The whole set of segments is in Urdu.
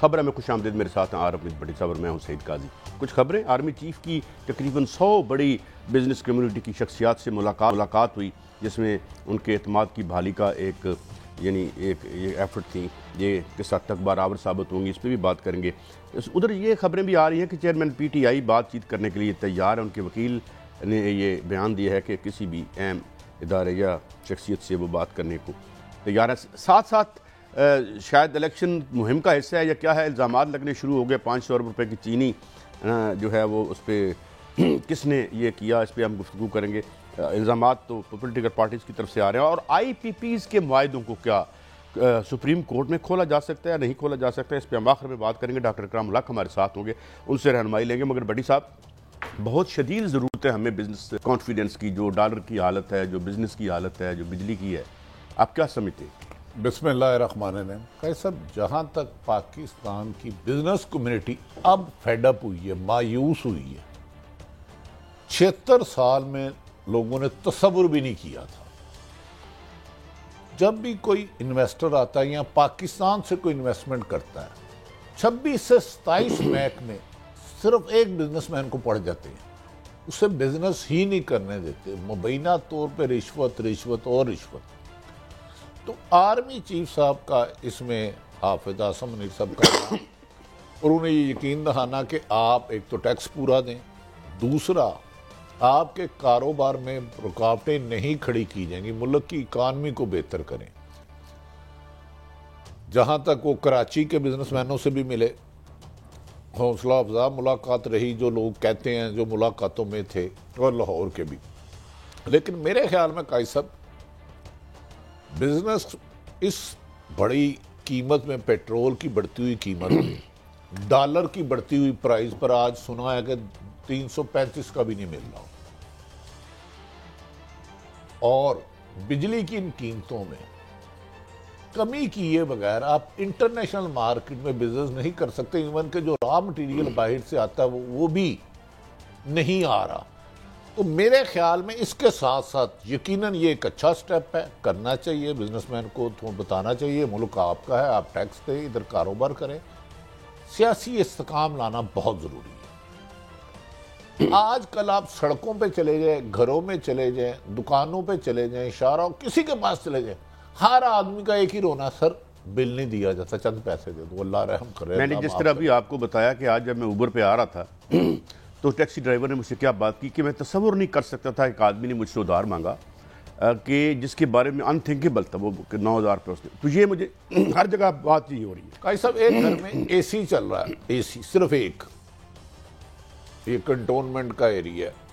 خبر میں خوش آمدید، میرے ساتھ ہیں عارف بٹی صاحب اور میں ہوں سعید قاضی۔ کچھ خبریں، آرمی چیف کی تقریباً 100 بڑی بزنس کمیونٹی کی شخصیات سے ملاقات ہوئی، جس میں ان کے اعتماد کی بحالی کا ایک ایفرٹ تھی، یہ کس حد تک برابر ثابت ہوں گی اس پہ بھی بات کریں گے۔ ادھر یہ خبریں بھی آ رہی ہیں کہ چیئرمین پی ٹی آئی بات چیت کرنے کے لیے تیار ہے، ان کے وکیل نے یہ بیان دیا ہے کہ کسی بھی اہم ادارے یا شخصیت سے وہ بات کرنے کو تیار ہے۔ ساتھ ساتھ شاید الیکشن مہم کا حصہ ہے یا کیا ہے، الزامات لگنے شروع ہو گئے۔ 500 ارب روپے کی چینی جو ہے وہ اس پہ کس نے یہ کیا، اس پہ ہم گفتگو کریں گے۔ الزامات تو پولیٹیکل پارٹیز کی طرف سے آ رہے ہیں، اور آئی پی پیز کے معاہدوں کو کیا سپریم کورٹ میں کھولا جا سکتا ہے یا نہیں کھولا جا سکتا ہے، اس پہ ہم آخر میں بات کریں گے۔ ڈاکٹر اکرام الحق ہمارے ساتھ ہوں گے، ان سے رہنمائی لیں گے۔ مگر بٹی صاحب، بہت شدید ضرورت ہے ہمیں بزنس کانفیڈنس کی، جو ڈالر کی حالت ہے، جو بزنس کی حالت ہے، جو بجلی کی ہے، آپ کیا سمجھتے ہیں؟ بسم اللہ الرحمن الرحیم۔ قیس صاحب، جہاں تک پاکستان کی بزنس کمیونٹی اب فیڈ اپ ہوئی ہے، مایوس ہوئی ہے، 76 سال میں لوگوں نے تصور بھی نہیں کیا تھا۔ جب بھی کوئی انویسٹر آتا ہے یا پاکستان سے کوئی انویسٹمنٹ کرتا ہے، 26 سے 27 محکمے صرف ایک بزنس مین کو پڑ جاتے ہیں، اسے بزنس ہی نہیں کرنے دیتے، مبینہ طور پہ رشوت رشوت اور رشوت۔ تو آرمی چیف صاحب کا اس میں حافظ اعظم منیر صاحب کا نام، اور انہیں یہ یقین دہانا کہ آپ ایک تو ٹیکس پورا دیں، دوسرا آپ کے کاروبار میں رکاوٹیں نہیں کھڑی کی جائیں گی، ملک کی اکانومی کو بہتر کریں۔ جہاں تک وہ کراچی کے بزنس مینوں سے بھی ملے، حوصلہ افزا ملاقات رہی، جو لوگ کہتے ہیں جو ملاقاتوں میں تھے، اور لاہور کے بھی۔ لیکن میرے خیال میں قائد صاحب، بزنس اس بڑی قیمت میں، پیٹرول کی بڑھتی ہوئی قیمت میں، ڈالر کی بڑھتی ہوئی پرائز پر آج سنا ہے کہ 335 کا بھی نہیں مل رہا، اور بجلی کی ان قیمتوں میں کمی کیے بغیر آپ انٹرنیشنل مارکیٹ میں بزنس نہیں کر سکتے۔ ایون کہ جو را مٹیریل باہر سے آتا ہے وہ بھی نہیں آ رہا۔ تو میرے خیال میں اس کے ساتھ ساتھ یقیناً یہ ایک اچھا سٹیپ ہے، کرنا چاہیے، بزنس مین کو بتانا چاہیے ملک آپ کا ہے، آپ ٹیکس دیں، ادھر کاروبار کریں۔ سیاسی استحکام لانا بہت ضروری ہے۔ آج کل آپ سڑکوں پہ چلے جائیں، گھروں میں چلے جائیں، دکانوں پہ چلے جائیں، شاہراہوں، کسی کے پاس چلے جائیں، ہر آدمی کا ایک ہی رونا، سر بل نہیں دیا جاتا، چند پیسے دے دو، اللہ رحم کرے۔ میں نے جس طرح بھی آپ کو بتایا کہ آج جب میں اوبر پہ آ رہا تھا تو ٹیکسی ڈرائیور نے مجھ سے کیا بات کی کہ میں تصور نہیں کر سکتا تھا، ایک آدمی نے مجھ سے ادھار مانگا کہ جس کے بارے میں انتھنکیبل تھا وہ، 9,000 روپے اس نے۔ تو یہ مجھے ہر جگہ بات ہی ہو رہی ہے۔ قائد صاحب، ایک گھر میں اے سی چل رہا ہے، اے سی صرف ایک، یہ کنٹونمنٹ کا ایریا ہے،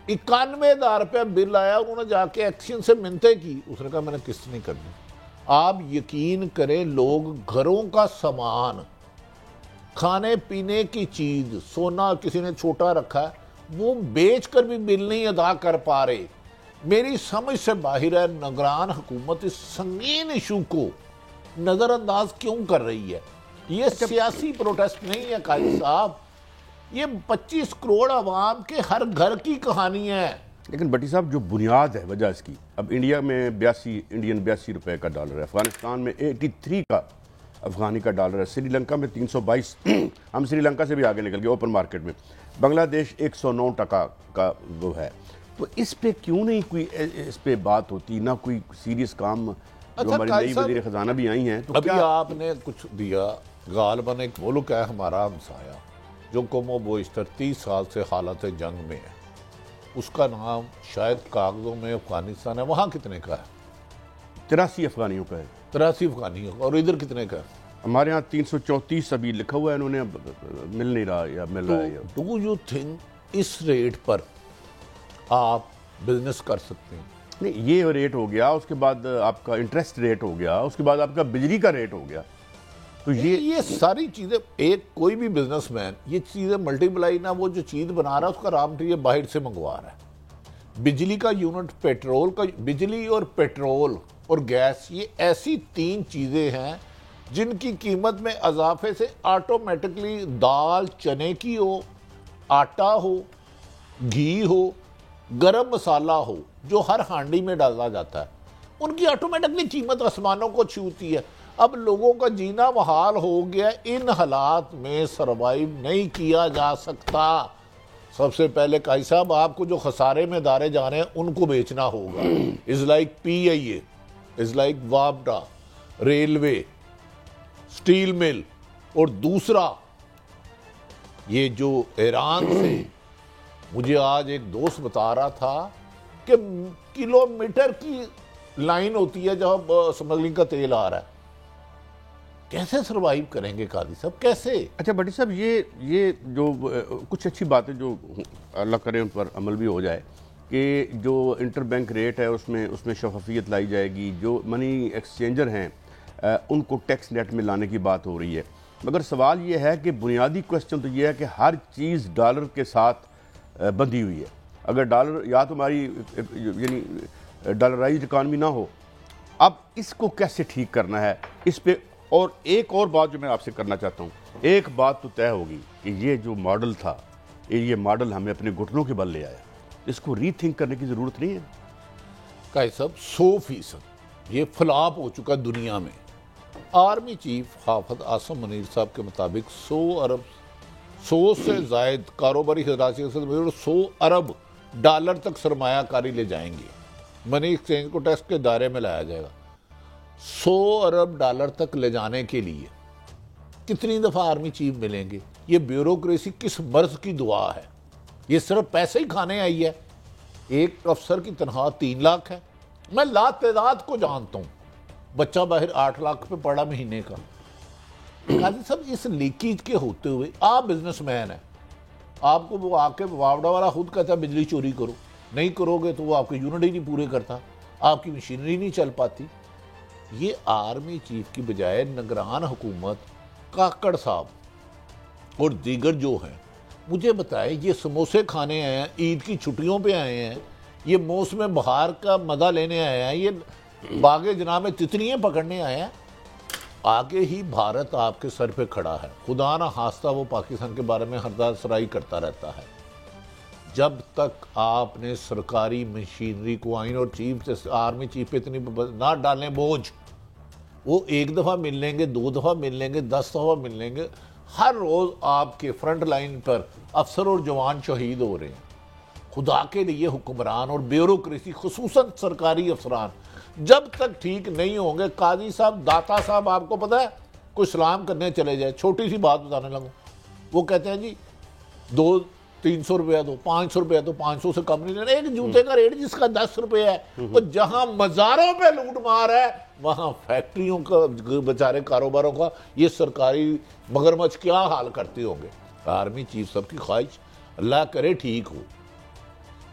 91,000 روپے بل آیا، انہوں نے جا کے ایکشن سے منتیں کی، اس نے کہا میں نے قسط نہیں کرنی۔ آپ یقین کریں، لوگ گھروں کا سامان، کھانے پینے کی چیز، سونا کسی نے چھوٹا رکھا ہے، وہ بیچ کر بھی بل نہیں ادا کر پا رہے۔ میری سمجھ سے باہر ہے نگران حکومت اس سنگین ایشو کو نظر انداز کیوں کر رہی ہے۔ یہ سیاسی پروٹیسٹ نہیں ہے قائد صاحب، یہ 25 کروڑ عوام کے ہر گھر کی کہانی ہے۔ لیکن بٹی صاحب، جو بنیاد ہے وجہ اس کی، اب انڈیا میں 82 روپے کا ڈالر ہے، افغانستان میں 83 کا افغانی کا ڈالر ہے، سری لنکا میں 322، ہم سری لنکا سے بھی آگے نکل گئے اوپن مارکیٹ میں، بنگلہ دیش 109 کا وہ ہے۔ تو اس پہ کیوں نہیں کوئی اس پہ بات ہوتی، نہ کوئی سیریس کام؟ جو ہماری نئی وزیر خزانہ بھی آئی ہیں تو ابھی آپ نے کچھ دیا، غالباً ایک ملک ہے ہمارا ہمسایہ جو کم و بیشتر 30 سال سے حالت جنگ میں ہے، اس کا نام شاید کاغذوں میں افغانستان ہے، وہاں کتنے کا ہے؟ 83 افغانیوں کا ہے۔ 83 افغانیوں کا، اور ادھر کتنے کا ہے؟ ہمارے ہاں 334 ابھی لکھا ہوا ہے، انہوں نے مل نہیں رہا یا مل رہا ہے۔ ڈو یو تھنک اس ریٹ پر آپ بزنس کر سکتے ہیں؟ نہیں، یہ ریٹ ہو گیا، اس کے بعد آپ کا انٹرسٹ ریٹ ہو گیا، اس کے بعد آپ کا بجلی کا ریٹ ہو گیا۔ تو یہ ساری چیزیں، ایک کوئی بھی بزنس مین یہ چیزیں ملٹی پلائی نہ، وہ جو چیز بنا رہا ہے اس کا را مٹیریل باہر سے منگوا رہا ہے۔ بجلی کا یونٹ، پیٹرول کا، بجلی اور پیٹرول اور گیس، یہ ایسی 3 چیزیں ہیں جن کی قیمت میں اضافے سے آٹومیٹکلی دال چنے کی ہو، آٹا ہو، گھی ہو، گرم مسالہ ہو، جو ہر ہانڈی میں ڈالا جاتا ہے، ان کی آٹومیٹکلی قیمت آسمانوں کو چھوتی ہے۔ اب لوگوں کا جینا محال ہو گیا، ان حالات میں سروائیو نہیں کیا جا سکتا۔ سب سے پہلے قاضی صاحب آپ کو جو خسارے میں ادارے جا رہے ہیں ان کو بیچنا ہوگا۔ از لائک پی آئی اے، از لائک وابڈا، ریلوے، سٹیل مل، اور دوسرا یہ جو ایران سے مجھے آج ایک دوست بتا رہا تھا کہ کلومیٹر کی لائن ہوتی ہے جہاں سمگلنگ کا تیل آ رہا ہے، کیسے سروائیو کریں گے قاضی صاحب، کیسے؟ اچھا بھٹی صاحب، یہ جو کچھ اچھی باتیں جو اللہ کرے ان پر عمل بھی ہو جائے کہ جو انٹر بینک ریٹ ہے اس میں شفافیت لائی جائے گی، جو منی ایکسچینجر ہیں ان کو ٹیکس نیٹ میں لانے کی بات ہو رہی ہے، مگر سوال یہ ہے کہ بنیادی کوسچن تو یہ ہے کہ ہر چیز ڈالر کے ساتھ بندھی ہوئی ہے۔ اگر ڈالر یا تو ہماری یعنی ڈالرائزڈ اکانومی نہ ہو، اب اس کو کیسے ٹھیک کرنا ہے اس پہ۔ اور ایک اور بات جو میں آپ سے کرنا چاہتا ہوں، ایک بات تو طے ہوگی کہ یہ جو ماڈل تھا، یہ ماڈل ہمیں اپنے گھٹنوں کے بل لے آیا، اس کو ری تھنک کرنے کی ضرورت نہیں ہے۔ قاضی صاحب 100% یہ فلاپ ہو چکا دنیا میں۔ آرمی چیف حافظ عاصم منیر صاحب کے مطابق 100 سے زائد کاروباری خدمات سے 100 ارب ڈالر تک سرمایہ کاری لے جائیں گے، منی ایکسچینج کو ٹیکس کے دائرے میں لایا جائے گا۔ 100 ارب ڈالر تک لے جانے کے لیے کتنی دفعہ آرمی چیف ملیں گے؟ یہ بیوروکریسی کس مرض کی دعا ہے؟ یہ صرف پیسے ہی کھانے آئی ہے۔ ایک افسر کی تنخواہ 3 لاکھ ہے، میں لا تعداد کو جانتا ہوں، بچہ باہر 8 لاکھ پہ پڑا مہینے کا۔ قاضی صاحب اس لیکیج کے ہوتے ہوئے آپ بزنس مین ہیں، آپ کو وہ آ کے واوڈا والا خود کہتا ہے بجلی چوری کرو، نہیں کرو گے تو وہ آپ کے یونٹ ہی نہیں پورے کرتا، آپ کی مشینری نہیں چل پاتی۔ یہ آرمی چیف کی بجائے نگران حکومت کاکڑ صاحب اور دیگر جو ہیں، مجھے بتائیں یہ سموسے کھانے آئے ہیں، عید کی چھٹیوں پہ آئے ہیں، یہ موسم بہار کا مزہ لینے آئے ہیں، یہ باغ جناب میں تتلیاں پکڑنے آئے ہیں، آگے ہی بھارت آپ کے سر پہ کھڑا ہے، خدا نہ خواستہ وہ پاکستان کے بارے میں ہردار سرائی کرتا رہتا ہے۔ جب تک آپ نے سرکاری مشینری کو آئین اور چیف سے آرمی چیف پہ اتنی نہ ڈالیں بوجھ، وہ 1 دفعہ مل لیں گے، 2 دفعہ مل لیں گے، 10 دفعہ مل لیں گے، ہر روز آپ کے فرنٹ لائن پر افسر اور جوان شہید ہو رہے ہیں۔ خدا کے لیے حکمران اور بیوروکریسی خصوصاً سرکاری افسران جب تک ٹھیک نہیں ہوں گے، قاضی صاحب داتا صاحب آپ کو پتہ ہے کوئی سلام کرنے چلے جائے، چھوٹی سی بات بتانے لگوں، وہ کہتے ہیں جی 300 روپیہ دو، 500 روپیہ دو، 500 سے کم نہیں لینا۔ ایک جوتے کا ریٹ جس کا 10 روپے ہے، وہ جہاں مزاروں پہ لوٹ مار ہے وہاں فیکٹریوں کا بیچارے کاروباروں کا یہ سرکاری مگرمچھ کیا حال کرتے ہوں گے۔ آرمی چیف صاحب کی خواہش اللہ کرے ٹھیک ہو،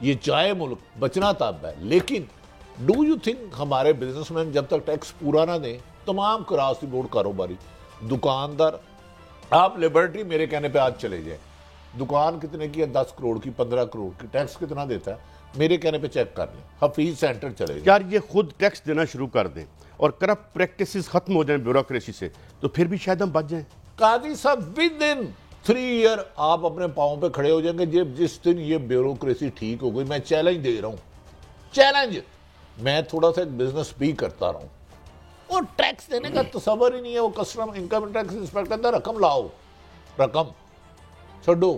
یہ چاہے ملک بچنا تب ہے، لیکن ڈو یو تھنک ہمارے بزنس مین جب تک ٹیکس پورا نہ دیں، تمام کراس دی بورڈ کاروباری دکاندار، آپ لیبرٹی میرے کہنے پہ آج چلے جائیں، دکان کتنے کی ہے؟ 10 کروڑ کی، 15 کروڑ کی، ٹیکس کتنا دیتا ہے میرے کہنے پہ چیک کر لیں، حفیظ سینٹر چلے جائیں۔ یار یہ خود ٹیکس دینا شروع کر دیں اور کرپٹ پریکٹسز ختم ہو جائیں بیوروکریسی سے، تو پھر بھی شاید ہم بچ جائیں۔ قاضی صاحب ود ان 3 ایئر آپ اپنے پاؤں پہ کھڑے ہو جائیں گے۔ جس دن یہ بیوروکریسی ٹھیک ہو گئی، میں چیلنج دے رہا ہوں، چیلنج، میں تھوڑا سا ایک بزنس بھی کرتا رہا ہوں، اور ٹیکس دینے کا تصور ہی نہیں ہے، وہ کسٹم انکم ٹیکس انسپیکٹر کہتا ہے رقم لاؤ، رقم چھڈو۔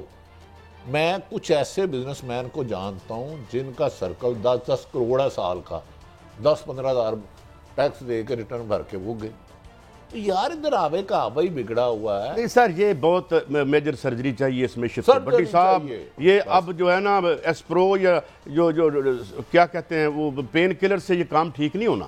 میں کچھ ایسے بزنس مین کو جانتا ہوں جن کا سرکل 10 کروڑ ہے سال کا، 10-15 ہزار ٹیکس دے کے ریٹرن بھر کے وہ گئے۔ یار ادھر آوے کا آوے ہی بگڑا ہوا ہے۔ نہیں سر، یہ بہت میجر سرجری چاہیے اس میں شفٹ۔ بھٹی صاحب یہ اب جو ہے نا ایسپرو یا جو کیا کہتے ہیں وہ پین کلر سے یہ کام ٹھیک نہیں ہونا،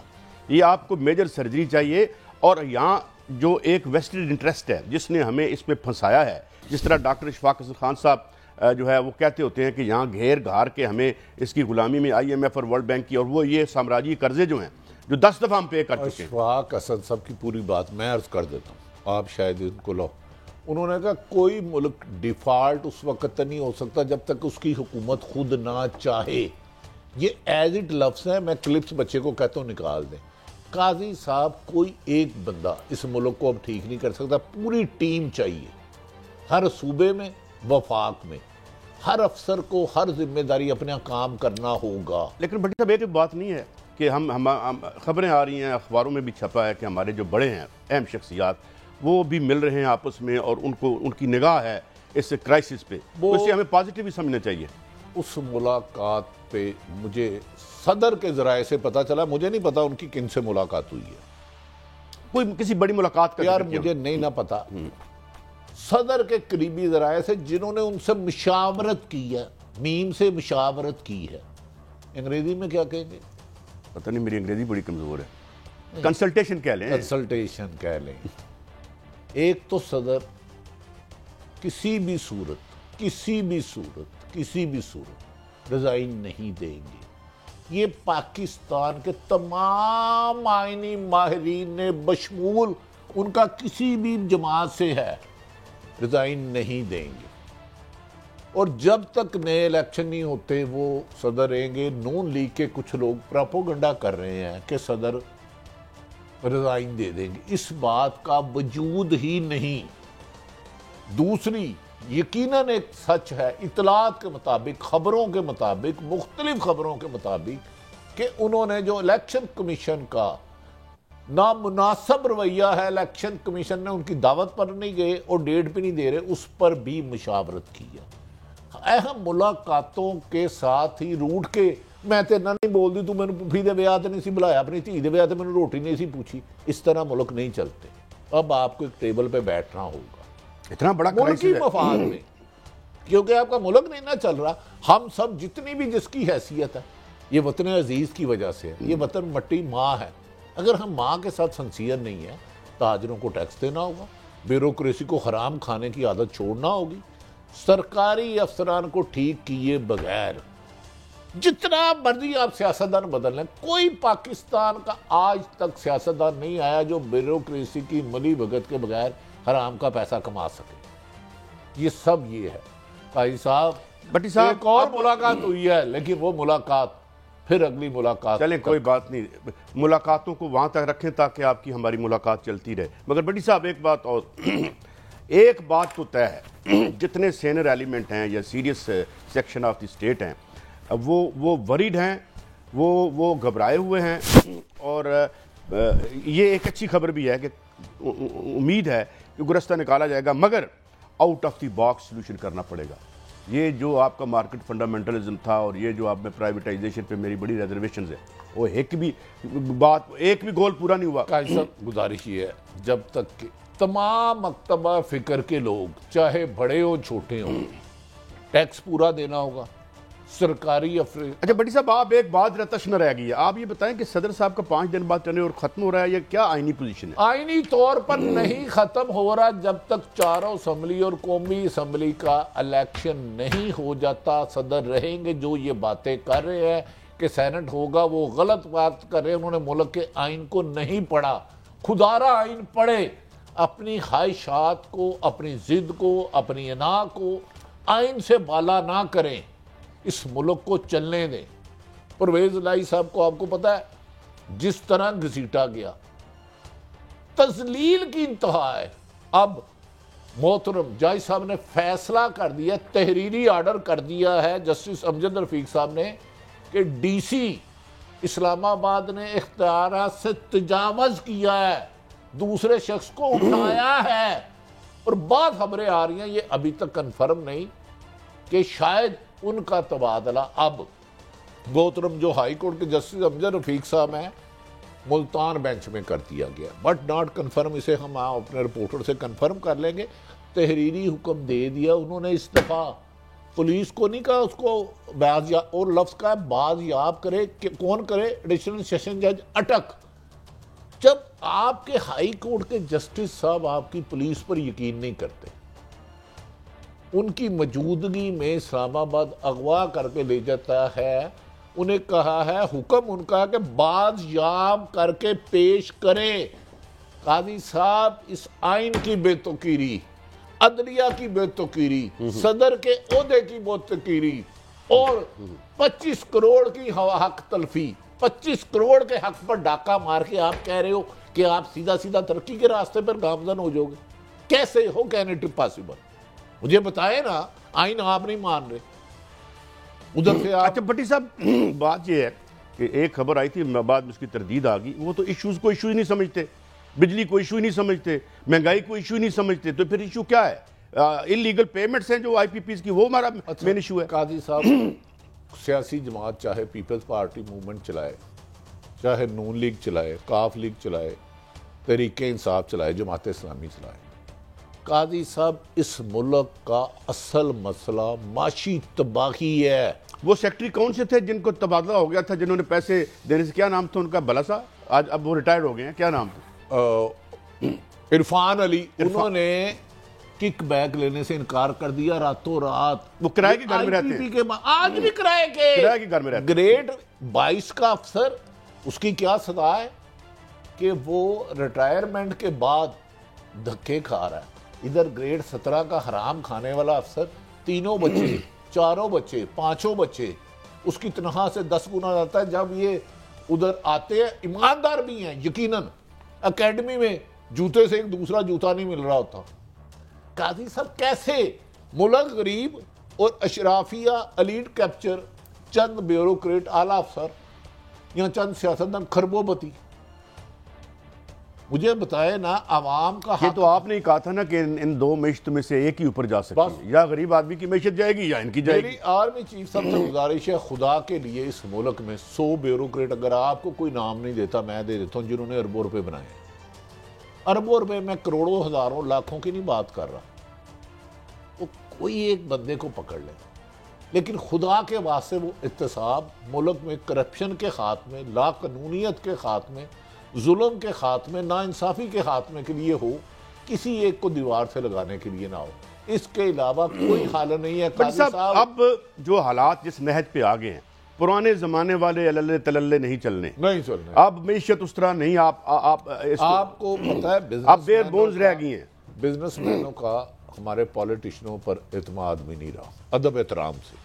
یہ آپ کو میجر سرجری چاہیے۔ اور یہاں جو ایک ویسٹڈ انٹرسٹ ہے جس نے ہمیں اس پہ پھنسایا ہے، جس طرح ڈاکٹر اشفاق حسن خان صاحب جو ہے وہ کہتے ہوتے ہیں کہ یہاں گھیر گھار کے ہمیں اس کی غلامی میں IMF اور ورلڈ بینک کی، اور وہ یہ سامراجی قرضے جو ہیں جو 10 دفعہ ہم پے کر چکے ہیں۔ اشفاق حسن صاحب کی پوری بات میں عرض کر دیتا ہوں، آپ شاید ان کو لو۔ انہوں نے کہا کوئی ملک ڈیفالٹ اس وقت نہیں ہو سکتا جب تک اس کی حکومت خود نہ چاہے۔ یہ ایز اٹ لفظ ہے، میں کلپس بچے کو کہتا ہوں نکال دیں۔ قاضی صاحب کوئی ایک بندہ اس ملک کو اب ٹھیک نہیں کر سکتا، پوری ٹیم چاہیے، ہر صوبے میں، وفاق میں، ہر افسر کو ہر ذمہ داری اپنا کام کرنا ہوگا۔ لیکن بھٹی صاحب ایک بات نہیں ہے کہ ہم خبریں آ رہی ہیں، اخباروں میں بھی چھپا ہے کہ ہمارے جو بڑے ہیں اہم شخصیات وہ بھی مل رہے ہیں آپس میں، اور ان کی نگاہ ہے اس کرائسس پہ، تو اسے ہمیں پازیٹیو ہی سمجھنا چاہیے. اس ملاقات پہ مجھے صدر کے ذرائع سے پتا چلا، مجھے نہیں پتا ان کی کن سے ملاقات ہوئی ہے. کوئی کسی بڑی ملاقات کا یار ذکر کیا مجھے نہیں نہ پتا. صدر کے قریبی ذرائع سے جنہوں نے ان سے مشاورت کی ہے، میم سے مشاورت کی ہے، انگریزی میں کیا کہیں گے؟ پتہ نہیں، میری انگریزی بڑی کمزور ہے. کنسلٹیشن کہہ لیں. کنسلٹیشن کہہ لیں. ایک تو صدر کسی بھی صورت رضائن نہیں دیں گے. یہ پاکستان کے تمام آئینی ماہرین نے بشمول ان کا کسی بھی جماعت سے ہے، رضائن نہیں دیں گے. اور جب تک نئے الیکشن نہیں ہوتے وہ صدر رہیں گے. نون لیگ کے کچھ لوگ پراپوگنڈا کر رہے ہیں کہ صدر رضائن دے دیں گے، اس بات کا وجود ہی نہیں. دوسری یقیناً ایک سچ ہے، اطلاعات کے مطابق، خبروں کے مطابق، مختلف خبروں کے مطابق، کہ انہوں نے جو الیکشن کمیشن کا نامناسب رویہ ہے، الیکشن کمیشن نے ان کی دعوت پر نہیں گئے اور ڈیٹ بھی نہیں دے رہے، اس پر بھی مشاورت کی ہے. اہم ملاقاتوں کے ساتھ ہی روٹ کے میں تے نہ نہیں بول دی، تو میں نے پھوپھی دے بیاہ تے نہیں سی بلایا، اپنی دھی دے بیاہ تے میں نے روٹی نہیں سی پوچھی. اس طرح ملک نہیں چلتے. اب آپ کو ایک ٹیبل پہ بیٹھنا ہوگا اتنا بڑا ملکی مفاد میں، کیونکہ آپ کا ملک نہیں نہ چل رہا. ہم سب جتنی بھی جس کی حیثیت ہے یہ وطن عزیز کی وجہ سے ہے. یہ وطن مٹی ماں ہے. اگر ہم ماں کے ساتھ سنسیئر نہیں ہیں، تاجروں کو ٹیکس دینا ہوگا، بیوروکریسی کو حرام کھانے کی عادت چھوڑنا ہوگی، سرکاری افسران کو ٹھیک کیے بغیر جتنا مرضی آپ سیاستدان بدل لیں، کوئی پاکستان کا آج تک سیاستدان نہیں آیا جو بیوروکریسی کی ملی بھگت کے بغیر حرام کا پیسہ کما سکے. یہ سب یہ ہے. قاضی صاحب بٹی صاحب ایک اور ملاقات ہوئی ہے، لیکن وہ ملاقات پھر اگلی ملاقات. چلیں کوئی بات نہیں، ملاقاتوں کو وہاں تک رکھیں تاکہ آپ کی ہماری ملاقات چلتی رہے. مگر بٹی صاحب ایک بات اور، ایک بات تو طے ہے، جتنے سینئر ایلیمنٹ ہیں یا serious section of the state ہیں وہ وریڈ ہیں، وہ گھبرائے ہوئے ہیں. اور یہ ایک اچھی خبر بھی ہے کہ امید ہے کہ گرستہ نکالا جائے گا، مگر out of the box solution کرنا پڑے گا. یہ جو آپ کا مارکیٹ فنڈامنٹلزم تھا اور یہ جو آپ میں پرائیویٹائزیشن پہ میری بڑی ریزرویشنز ہیں، وہ ایک بھی گول پورا نہیں ہوا. قاضی صاحب گزارش یہ ہے، جب تک کہ تمام مکتبہ فکر کے لوگ چاہے بڑے ہو چھوٹے ہوں، ٹیکس پورا دینا ہوگا، سرکاری اچھا بٹی صاحب آپ ایک بات رتش نہ رہ گئی ہے، آپ یہ بتائیں کہ صدر صاحب کا 5 دن بعد ٹرن اوور ختم ہو رہا ہے، یہ کیا آئینی پوزیشن ہے؟ آئینی طور پر نہیں ختم ہو رہا جب تک چاروں اسمبلی اور قومی اسمبلی کا الیکشن نہیں ہو جاتا. صدر رہیں گے جو یہ باتیں کر رہے ہیں کہ سینٹ ہوگا، وہ غلط بات کر رہے ہیں. انہوں نے ملک کے آئین کو نہیں پڑھا. خدارہ آئین پڑھے، اپنی خواہشات کو، اپنی ضد کو، اپنی انا کو آئین سے بالا نہ کریں. اس ملک کو چلنے دیں. پرویز الہی صاحب کو آپ کو پتا ہے جس طرح گھسیٹا گیا، تذلیل کی انتہا ہے. اب محترم جج صاحب نے فیصلہ کر دیا، تحریری آرڈر کر دیا ہے جسٹس امجد رفیق صاحب نے کہ ڈی سی اسلام آباد نے اختیارات سے تجاوز کیا ہے، دوسرے شخص کو اٹھایا ہے. اور بعض خبریں آ رہی ہیں، یہ ابھی تک کنفرم نہیں، کہ شاید ان کا تبادلہ اب محترم جو ہائی کورٹ کے جسٹس امجد رفیق صاحب ہیں ملتان بینچ میں کر دیا گیا. بٹ ناٹ کنفرم، اسے ہم اپنے رپورٹر سے کنفرم کر لیں گے. تحریری حکم دے دیا انہوں نے استعفیٰ. پولیس کو نہیں کہا اس کو اور لفظ کا باز یاب کرے کہ کون کرے، ایڈیشنل سیشن جج اٹک. جب آپ کے ہائی کورٹ کے جسٹس صاحب آپ کی پولیس پر یقین نہیں کرتے، ان کی موجودگی میں اسلام آباد اغوا کر کے لے جاتا ہے، انہیں کہا ہے حکم ان کا کہ باز یاب کر کے پیش کریں. قاضی صاحب اس آئین کی بے توقیری، عدلیہ کی بے توقیری، صدر کے عہدے کی بے توقیری اور 25 کروڑ کی حق تلفی، 25 کروڑ کے حق پر ڈاکہ مار کے آپ کہہ رہے ہو کہ آپ سیدھا سیدھا ترقی کے راستے پر گامزن ہو جاؤ گے. کیسے ہو کین اٹ پاسبل؟ مجھے بتائیں نا. آئین آپ نہیں مان رہے، ادھر سے آپ. اچھا بٹی صاحب بات یہ ہے کہ ایک خبر آئی تھی بعد میں اس کی تردید آ گئی, وہ تو ایشوز کو ایشو ہی نہیں سمجھتے, بجلی کو ایشو ہی نہیں سمجھتے, مہنگائی کو ایشو ہی نہیں سمجھتے, تو پھر ایشو کیا ہے؟ انلیگل پیمنٹس ہیں جو آئی پی پیز کی, وہ ہمارا مین ایشو ہے. قاضی صاحب, سیاسی جماعت چاہے پیپلز پارٹی موومنٹ چلائے, چاہے نون لیگ چلائے, کاف لیگ چلائے, تحریک انصاف چلائے, جماعت اسلامی چلائے, قاضی صاحب اس ملک کا اصل مسئلہ معاشی تباہی ہے. وہ سیکٹری کون سے تھے جن کو تبادلہ ہو گیا تھا, جنہوں نے پیسے دینے سے, کیا نام تھا ان کا, بلا سا, آج اب وہ ریٹائرڈ ہو گئے ہیں, کیا نام تھا؟ عرفان علی. انہوں نے کک بیک لینے سے انکار کر دیا راتوں رات. وہ کرائے کے گھر میں رہتے ہیں, آج بھی کرائے کے گھر میں رہتے ہیں. گریڈ 22 کا افسر, اس کی کیا سزا ہے کہ وہ ریٹائرمنٹ کے بعد دھکے کھا رہا ہے. ادھر گریڈ 17 کا حرام کھانے والا افسر, 3 بچے, 4 بچے, 5 بچے, اس کی تنخواہ سے 10 گنا جاتا ہے. جب یہ ادھر آتے ہیں, ایماندار بھی ہیں یقیناً, اکیڈمی میں جوتے سے ایک دوسرا جوتا نہیں مل رہا ہوتا. قاضی صاحب کیسے ملک غریب اور اشرافیہ ایلیٹ کیپچر, چند بیوروکریٹ اعلیٰ افسر یا چند سیاستدان خربوں پتی, مجھے بتائے نا عوام کا یہ تو آپ نے کہا تھا نا کہ ان دو معیشت میں سے ایک ہی اوپر جا سکتی ہے, یا غریب آدمی کی معیشت جائے گی یا ان کی جائے گی. میری آرمی چیف صاحب سے گزارش ہے, خدا کے لیے اس ملک میں 100 بیوروکریٹ, اگر آپ کو کوئی نام نہیں دیتا میں دے دیتا ہوں, جنہوں نے اربوں روپے بنائے ہیں. اربوں روپے, میں کروڑوں, ہزاروں, لاکھوں کی نہیں بات کر رہا, وہ کوئی ایک بندے کو پکڑ لے, لیکن خدا کے واسطے وہ احتساب ملک میں کرپشن کے خاتمے, لا قانونیت کے خاتمے, ظلم کے خاتمے, ناانصافی کے خاتمے کے لیے ہو, کسی ایک کو دیوار سے لگانے کے لیے نہ ہو. اس کے علاوہ کوئی حال نہیں ہے. قاضی صاحب اب جو حالات جس نہج پہ آگے ہیں, پرانے زمانے والے اللے تللے نہیں چلنے, اب معیشت اس طرح نہیں. آپ کو پتہ ہے اب بیر بونز رہ گئی ہیں. بزنس مینوں کا ہمارے پولیٹیشنوں پر اعتماد بھی نہیں رہا, ادب احترام سے.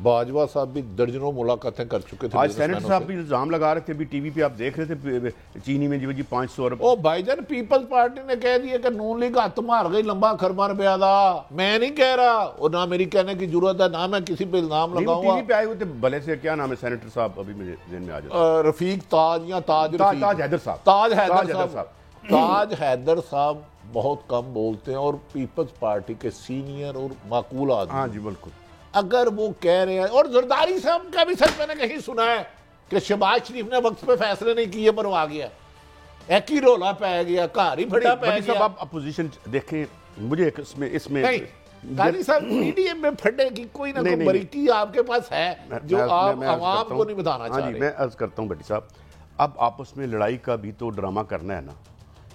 باجوہ صاحب بھی درجنوں ملاقاتیں کر چکے تھے. آج سینیٹر صاحب بھی الزام لگا رہے تھے, ابھی ٹی وی پہ آپ دیکھ رہے تھے, چینی میں جی 500 ارب. او بھائی جان, پیپلز پارٹی نے کہہ دیا کہ نون لیگ ہاتھ مار گئی, لمبا خرما روپیہ دا. میں نہیں کہہ رہا, اور نہ میری کہنے کی ضرورت ہے, نہ میں کسی پہ الزام لگاؤں ٹی گا. وی پہ آئے ہوئے تھے بھلے سے, کیا نام ہے سینیٹر صاحب, ابھی مجھے ذہن میں آ جاتا, رفیق تاج یا تاج حیدر صاحب. تاج حیدر صاحب بہت کم بولتے ہیں, اور پیپلز پارٹی کے سینئر اور معقول آدمی. ہاں جی بالکل. اگر وہ کہہ رہے ہیں, اور زرداری صاحب کا بھی سچ میں نے کہیں سنا ہے کہ شہباز شریف نے وقت پہ فیصلے نہیں کیے پر وہ آ گیا, ایک ہی رولا پہ گیا, کہاری بھڑا پہ گیا. آپ اپوزیشن دیکھیں, مجھے اس میں قاضی صاحب پی ڈی ایم میں پھڑنے کی کوئی نہ کوئی بریکی آپ کے پاس ہے جو آپ عوام کو نہیں بتانا چاہ رہے. میں عرض کرتا ہوں بھٹی صاحب, اب آپس میں لڑائی کا بھی تو ڈرامہ کرنا ہے نا,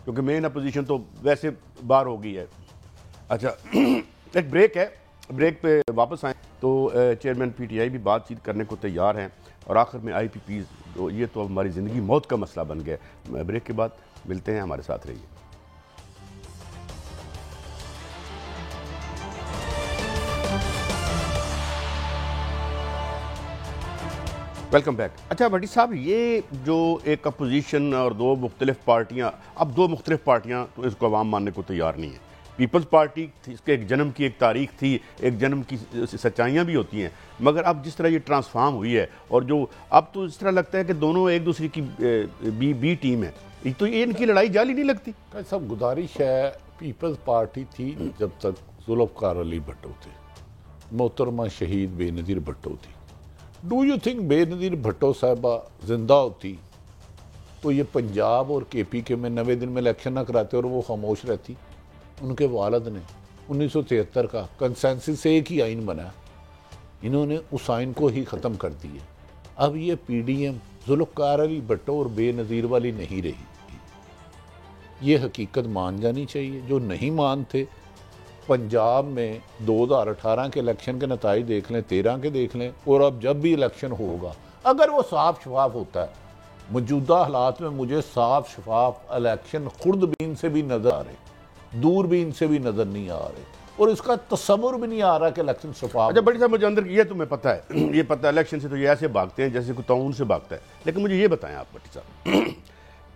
کیونکہ مین اپوزیشن تو ویسے باہر ہو گئی ہے. اچھا ایک بریک ہے, بریک پہ واپس آئیں تو چیئرمین پی ٹی آئی بھی بات چیت کرنے کو تیار ہیں, اور آخر میں آئی پی پیز, یہ تو ہماری زندگی موت کا مسئلہ بن گیا. بریک کے بعد ملتے ہیں, ہمارے ساتھ رہیے. Welcome back. اچھا بھٹی صاحب, یہ جو ایک اپوزیشن اور دو مختلف پارٹیاں, اب دو مختلف پارٹیاں تو اس کو عوام ماننے کو تیار نہیں ہیں. پیپلز پارٹی اس کے ایک جنم کی ایک تاریخ تھی, ایک جنم کی سچائیاں بھی ہوتی ہیں, مگر اب جس طرح یہ ٹرانسفارم ہوئی ہے, اور جو اب تو اس طرح لگتا ہے کہ دونوں ایک دوسرے کی بی ٹیم ہے, تو یہ ان کی لڑائی جالی نہیں لگتی. سب گزارش ہے, پیپلز پارٹی تھی جب تک ذوالفقار علی بھٹو تھے, محترمہ شہید بے نظیر بھٹو تھی. ڈو یو تھنک بے نظیر بھٹو صاحبہ زندہ ہوتی تو یہ پنجاب اور کے پی کے میں 90 دن میں الیکشن نہ کراتے اور وہ خاموش رہتی؟ ان کے والد نے 1973 کا کنسنسس سے ایک ہی آئین بنا, انہوں نے اس آئین کو ہی ختم کر دیا. اب یہ P D M Zulfiqar Ali Bhutto اور بے نظیر والی نہیں رہی. یہ حقیقت مان جانی چاہیے. جو نہیں مانتے, پنجاب میں 2018 کے الیکشن کے نتائج دیکھ لیں, 13 کے دیکھ لیں, اور اب جب بھی الیکشن ہوگا اگر وہ صاف شفاف ہوتا ہے, موجودہ حالات میں مجھے صاف شفاف الیکشن خوردبین سے بھی نظر آ رہے, دوربین سے بھی نظر نہیں آ رہے, اور اس کا تصور بھی نہیں آ رہا کہ الیکشن شفاف. اچھا بھٹی صاحب, مجھے اندر یہ تمہیں پتہ ہے, یہ پتہ ہے الیکشن سے تو یہ ایسے بھاگتے ہیں جیسے کوئی طاعون سے بھاگتا ہے, لیکن مجھے یہ بتائیں آپ بھٹی صاحب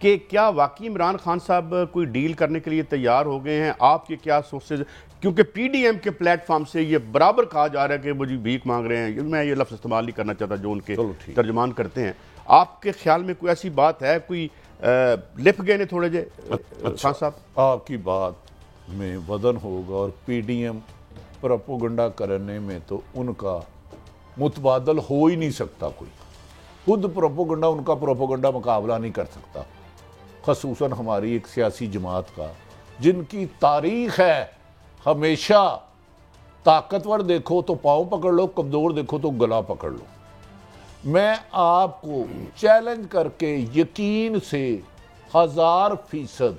کہ کیا واقعی عمران خان صاحب کوئی ڈیل کرنے کے لیے تیار ہو گئے ہیں؟ آپ کے کیا سورسز, کیونکہ پی ڈی ایم کے پلیٹ فارم سے یہ برابر کہا جا رہا ہے کہ وہ جی بھیک مانگ رہے ہیں, میں یہ لفظ استعمال نہیں کرنا چاہتا جو ان کے ترجمان کرتے ہیں. آپ کے خیال میں کوئی ایسی بات ہے، کوئی لپ گئے نے تھوڑے جے خان صاحب؟ آپ کی بات میں وزن ہوگا، اور پی ڈی ایم پروپوگنڈا کرنے میں تو ان کا متبادل ہو ہی نہیں سکتا کوئی. خود پروپوگنڈا ان کا پروپوگنڈا مقابلہ نہیں کر سکتا، خصوصاً ہماری ایک سیاسی جماعت کا جن کی تاریخ ہے ہمیشہ طاقتور دیکھو تو پاؤں پکڑ لو، کمزور دیکھو تو گلا پکڑ لو. میں آپ کو چیلنج کر کے یقین سے 1000%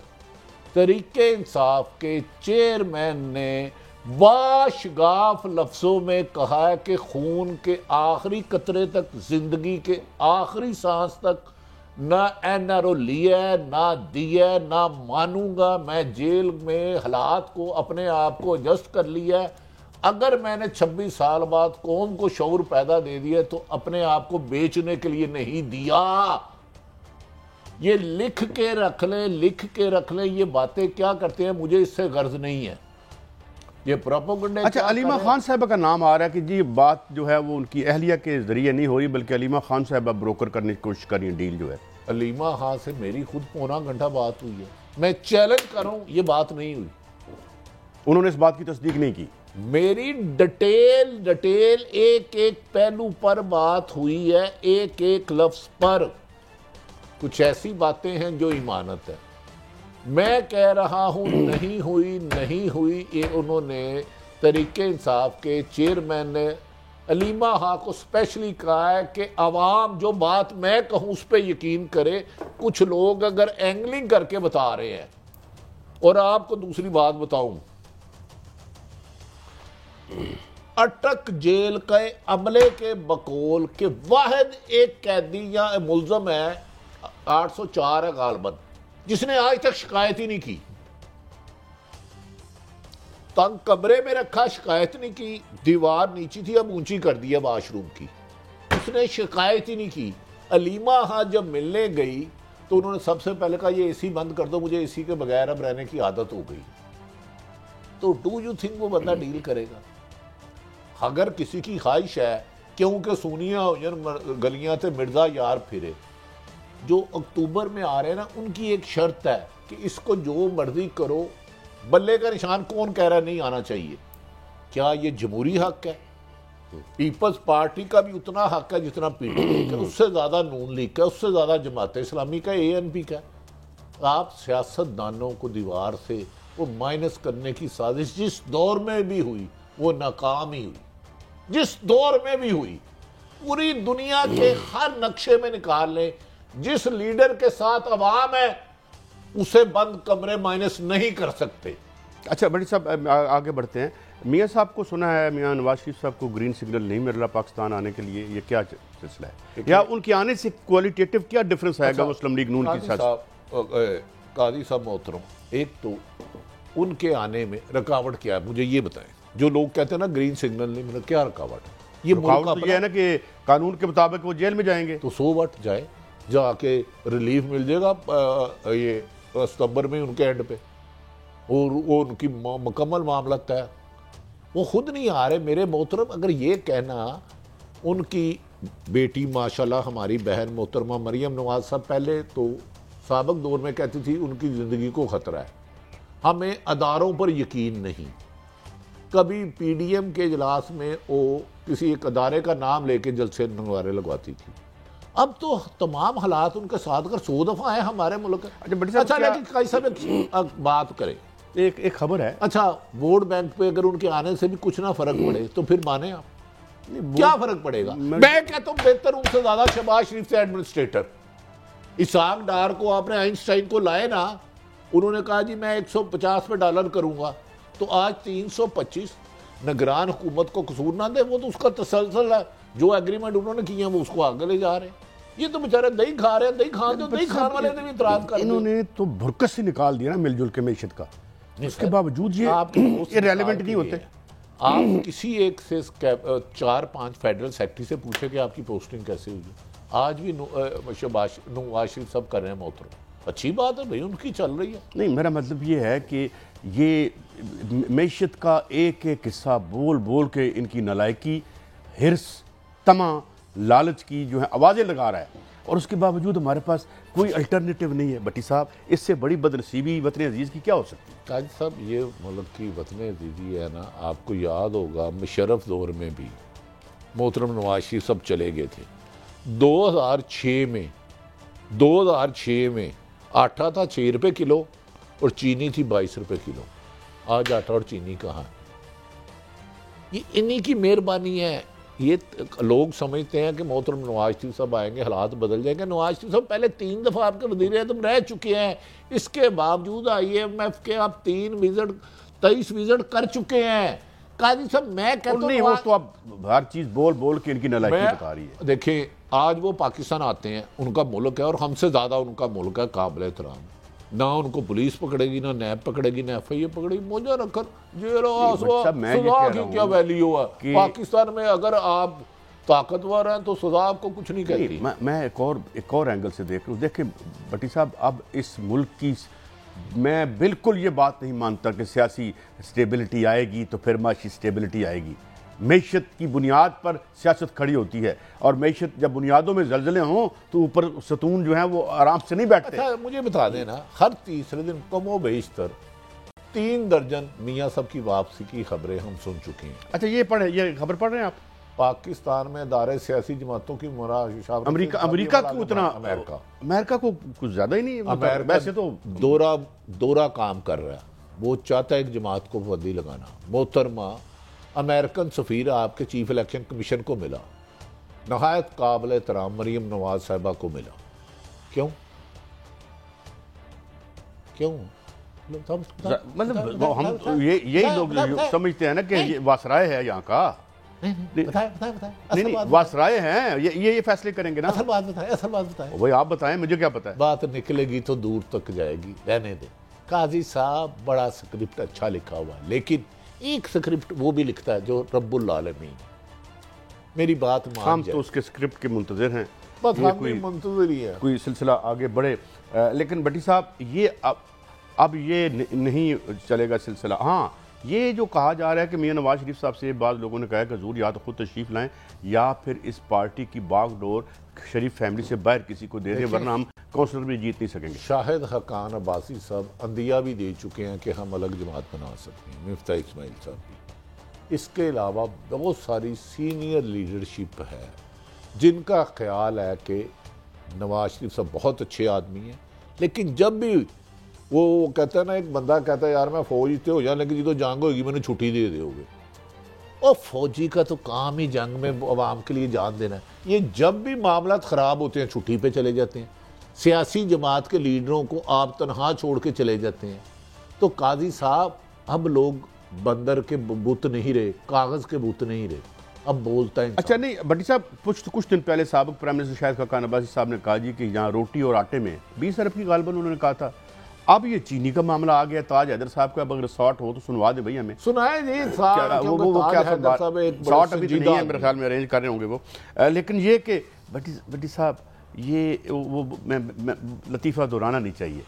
تحریک انصاف کے چیئرمین نے باشگاف لفظوں میں کہا ہے کہ خون کے آخری قطرے تک، زندگی کے آخری سانس تک نہ این آر او لیا ہے، نہ دیا ہے، نہ مانوں گا. میں جیل میں حالات کو اپنے آپ کو ایڈجسٹ کر لیا ہے. اگر میں نے 26 سال بعد قوم کو شعور پیدا دے دیا تو اپنے آپ کو بیچنے کے لیے نہیں دیا. یہ لکھ کے رکھ لیں یہ باتیں کیا کرتے ہیں، مجھے اس سے غرض نہیں ہے. یہ پروپوگنڈے. اچھا، علیمہ خان صاحبہ کا نام آ رہا ہے کہ جی بات جو ہے وہ ان کی اہلیہ کے ذریعے نہیں ہو رہی، بلکہ علیمہ خان صاحبہ بروکر کرنے کی کوشش کر رہی ہیں ڈیل جو ہے. علیمہ خان سے میری خود پونا گھنٹہ بات ہوئی ہے. میں چیلنج کروں، یہ بات نہیں ہوئی. انہوں نے اس بات کی تصدیق نہیں کی. میری ڈیٹیل ایک پہلو پر بات ہوئی ہے، ایک لفظ پر. کچھ ایسی باتیں ہیں جو ایمانت ہے. میں کہہ رہا ہوں نہیں ہوئی. یہ انہوں نے تحریک انصاف کے چیئرمین نے علیمہ خان کو اسپیشلی کہا ہے کہ عوام جو بات میں کہوں اس پہ یقین کرے. کچھ لوگ اگر اینگلنگ کر کے بتا رہے ہیں. اور آپ کو دوسری بات بتاؤں، اٹک جیل کے عملے کے بقول کے واحد ایک قیدی یا ملزم ہے، 804 ہے غالباً، جس نے آج تک شکایت ہی نہیں کی. تنگ کمرے میں رکھا، شکایت نہیں کی. دیوار نیچی تھی، اب اونچی کر دی ہے واش روم کی. اس نے شکایت ہی نہیں کی. علیمہ خان جب ملنے گئی تو انہوں نے سب سے پہلے کہا یہ اے سی بند کر دو، مجھے اے سی کے بغیر اب رہنے کی عادت ہو گئی. تو ڈو یو تھنک وہ بندہ ڈیل کرے گا؟ اگر کسی کی خواہش ہے کیونکہ سونیا گلیاں تھے مرزا یار پھرے، جو اکتوبر میں آ رہے ہیں نا، ان کی ایک شرط ہے کہ اس کو جو مرضی کرو. بلے کا نشان کون کہہ رہا ہے نہیں آنا چاہیے؟ کیا یہ جمہوری حق ہے؟ پیپلز پارٹی کا بھی اتنا حق ہے جتنا پی ڈی ایم کا، اس سے زیادہ نون لیگ کا، اس سے زیادہ جماعت اسلامی کا، اے این پی کا. آپ سیاست دانوں کو دیوار سے وہ مائنس کرنے کی سازش جس دور میں بھی ہوئی وہ ناکام ہی ہوئی. جس دور میں بھی ہوئی، پوری دنیا کے ہر نقشے میں نکال لیں، جس لیڈر کے ساتھ عوام ہے اسے بند کمرے مائنس نہیں کر سکتے. اچھا بڑی صاحب آگے بڑھتے ہیں. میاں صاحب کو سنا ہے، میاں نواز شریف صاحب کو گرین سگنل نہیں مل رہا پاکستان آنے کے لیے، یہ کیا سلسلہ ہے؟ یا ان کے آنے سے کوالٹیٹیو کیا ڈیفرنس آئے گا مسلم لیگ نون کی ساتھ؟ قاضی صاحب محترم، ایک تو ان کے آنے میں رکاوٹ کیا ہے مجھے یہ بتائیں. جو لوگ کہتے ہیں نا گرین سگنل نہیں ملا، کیا رکاوٹ ہے؟ یہ رکاوٹ یہ ہے نا کہ قانون کے مطابق وہ جیل میں جائیں گے. تو سو وٹ جائے، جا کے ریلیف مل جائے گا یہ ستمبر میں ان کے اینڈ پہ، اور وہ ان کی مکمل معاملہ طے. وہ خود نہیں آ رہے میرے محترم. اگر یہ کہنا ان کی بیٹی ماشاءاللہ ہماری بہن محترمہ مریم نواز صاحب پہلے تو سابق دور میں کہتی تھی ان کی زندگی کو خطرہ ہے، ہمیں اداروں پر یقین نہیں. کبھی پی ڈی ایم کے اجلاس میں وہ کسی ایک ادارے کا نام لے کے جلسے نوارے لگواتی تھی. اب تو تمام حالات ان کے ساتھ اگر 100 دفعہ ہیں ہمارے ملک. اچھا لیکن کئی سب ایک بات کریں، ایک خبر ہے. اچھا ووٹ بینک پہ اگر ان کے آنے سے بھی کچھ نہ فرق پڑے تو پھر مانے آپ؟ کیا فرق پڑے گا؟ میں کہتا ہوں بہتر ان سے زیادہ شہباز شریف سے ایڈمنسٹریٹر. اسحاق ڈار کو آپ نے آئنسٹائن کو لائے نا، انہوں نے کہا جی میں $150 پہ کروں گا، تو آج 325. نگران حکومت کو قصور نہ دے، وہ تو اس کا تسلسل ہے. جو ایگریمنٹ انہوں نے کیے ہیں وہ اس کو آگے لے جا رہے ہیں. یہ تو بیچارے دہی کھا رہے ہیں، دہی کھا دو، دہی کھان والے نے بھی اعتراض کر دیا. انہوں نے تو بھرکس سے نکال دیا نا مل جل کے معیشت کا، اس کے باوجود یہ ریلیونٹ نہیں ہوتے. آپ کسی ایک سے 4-5 فیڈرل سیکٹری سے پوچھے کہ آپ کی پوسٹنگ کیسے ہوئی. آج بھی نواز شریف سب کر رہے ہیں محترم. اچھی بات ہے بھائی، ان کی چل رہی ہے. نہیں، میرا مطلب یہ ہے کہ یہ معیشت کا ایک ایک قصہ بول بول کے ان کی نالائکی، حرص، طمع، لالچ کی جو ہے آوازیں لگا رہا ہے. اور اس کے باوجود ہمارے پاس کوئی الٹرنیٹیو نہیں ہے. بٹی صاحب اس سے بڑی بدنصیبی وطن عزیز کی کیا ہو سکتی ہے؟ قاضی صاحب یہ ملک کی وطن عزیزی ہے نا، آپ کو یاد ہوگا مشرف دور میں بھی محترم نواز شریف سب چلے گئے تھے. 2006 میں آٹا تھا 6 روپے کلو اور چینی تھی 22 روپے کلو. آج آٹا اور چینی کہاں؟ یہ انہی کی مہربانی ہے. یہ لوگ سمجھتے ہیں کہ محترم نواز شریف صاحب آئیں گے حالات بدل جائیں گے. نواز شریف صاحب پہلے 3 دفعہ آپ کے وزیر اعظم رہ چکے ہیں. اس کے باوجود IMF کے آپ 23 وزٹ کر چکے ہیں. قاضی صاحب میں کہتا نہیں، وہ تو اب ہر چیز بول بول کے ان کی نالائکی بتا رہی ہے. دیکھیں آج وہ پاکستان آتے ہیں، ان کا ملک ہے اور ہم سے زیادہ ان کا ملک ہے، قابل احترام. نہ ان کو پولیس پکڑے گی، نہ نیب پکڑے گی، نہ FIA پکڑے گی. مجھے رکھ کر سزا کی کیا ویلیو ہے پاکستان میں؟ اگر آپ طاقتور ہیں تو سزا آپ کو کچھ نہیں کہتی. میں ایک اور اینگل سے دیکھ رہا ہوں. دیکھیں بٹی صاحب، اب اس ملک کی میں بالکل یہ بات نہیں مانتا کہ سیاسی سٹیبلٹی آئے گی تو پھر معاشی سٹیبلٹی آئے گی. معیشت کی بنیاد پر سیاست کھڑی ہوتی ہے، اور معیشت جب بنیادوں میں زلزلے ہوں تو اوپر ستون جو ہیں وہ آرام سے نہیں بیٹھتے. اچھا مجھے بتا دینا، ہر تیسرے دن کم و بیشتر 3 درجن میاں صاحب کی واپسی کی خبریں ہم سن چکے ہیں. اچھا یہ خبر پڑھ رہے ہیں آپ؟ پاکستان میں دائرۂ سیاسی جماعتوں کی امریکہ کو اتنا، امریکہ کو کچھ زیادہ ہی نہیں. ویسے تو دورہ کام کر رہا ہے، وہ چاہتا ہے ایک جماعت کو پابندی لگانا. محترمہ امریکن سفیر آپ کے چیف الیکشن کمیشن کو ملا، نہایت قابل احترام مریم نواز صاحبہ کو ملا. کیوں مطلب ہم یہی لوگ سمجھتے ہیں نا کہ یہ واسرائے ہے یہاں کا. نہیں واسرائے ہیں، یہ فیصلے کریں گے نا. اصل بات بتائیں. وہی آپ بتائیں، مجھے کیا پتا ہے. بات نکلے گی تو دور تک جائے گی، رہنے دیں. قاضی صاحب بڑا سکرپٹ اچھا لکھا ہوا ہے، لیکن ایک سکرپٹ وہ بھی لکھتا ہے جو رب العالمین. میری بات مان ہم تو اس کے سکرپٹ کے منتظر ہیں، بس ہم بھی منتظر ہی ہے کوئی سلسلہ آگے بڑھے. لیکن بٹی صاحب یہ اب یہ نہیں چلے گا سلسلہ. ہاں یہ جو کہا جا رہا ہے کہ میاں نواز شریف صاحب سے بعض لوگوں نے کہا ہے کہ حضور یا تو خود تشریف لائیں یا پھر اس پارٹی کی باغ ڈور شریف فیملی سے باہر کسی کو دے دیں، ورنہ ہم کونسلر بھی جیت نہیں سکیں گے. شاہد حقان عباسی صاحب اندیا بھی دے چکے ہیں کہ ہم الگ جماعت بنا سکتے ہیں، مفتاح اسماعیل صاحب بھی. اس کے علاوہ بہت ساری سینئر لیڈرشپ ہے جن کا خیال ہے کہ نواز شریف صاحب بہت اچھے آدمی ہیں، لیکن جب بھی وہ کہتا ہے نا، ایک بندہ کہتا ہے یار میں فوج سے ہو جاؤں لیکن جی تو جنگ ہوگی میں نے چھٹی دے دے ہوگے. اور فوجی کا تو کام ہی جنگ میں عوام کے لیے جان دینا ہے. یہ جب بھی معاملات خراب ہوتے ہیں چھٹی پہ چلے جاتے ہیں، سیاسی جماعت کے لیڈروں کو آپ تنہا چھوڑ کے چلے جاتے ہیں. تو قاضی صاحب اب لوگ بندر کے بت نہیں رہے، کاغذ کے بت نہیں رہے، اب بولتا ہے. اچھا نہیں بٹی صاحب، کچھ دن پہلے سابق پرائم منسٹر شاہد حقان عباسی صاحب نے کہا جی کہ یہاں روٹی اور آٹے میں 20 ارب کی غالباً انہوں نے کہا تھا. اب یہ چینی کا معاملہ آ گیا. تاج حیدر صاحب کا اگر سارٹ ہو تو سنوا دے بھائی ہمیں. سنائے جی سارٹ ابھی تو نہیں ہے میرے خیال میں، ارینج کر رہے ہوں گے وہ. لیکن یہ کہ بٹی صاحب یہ وہ لطیفہ دہرانا نہیں چاہیے.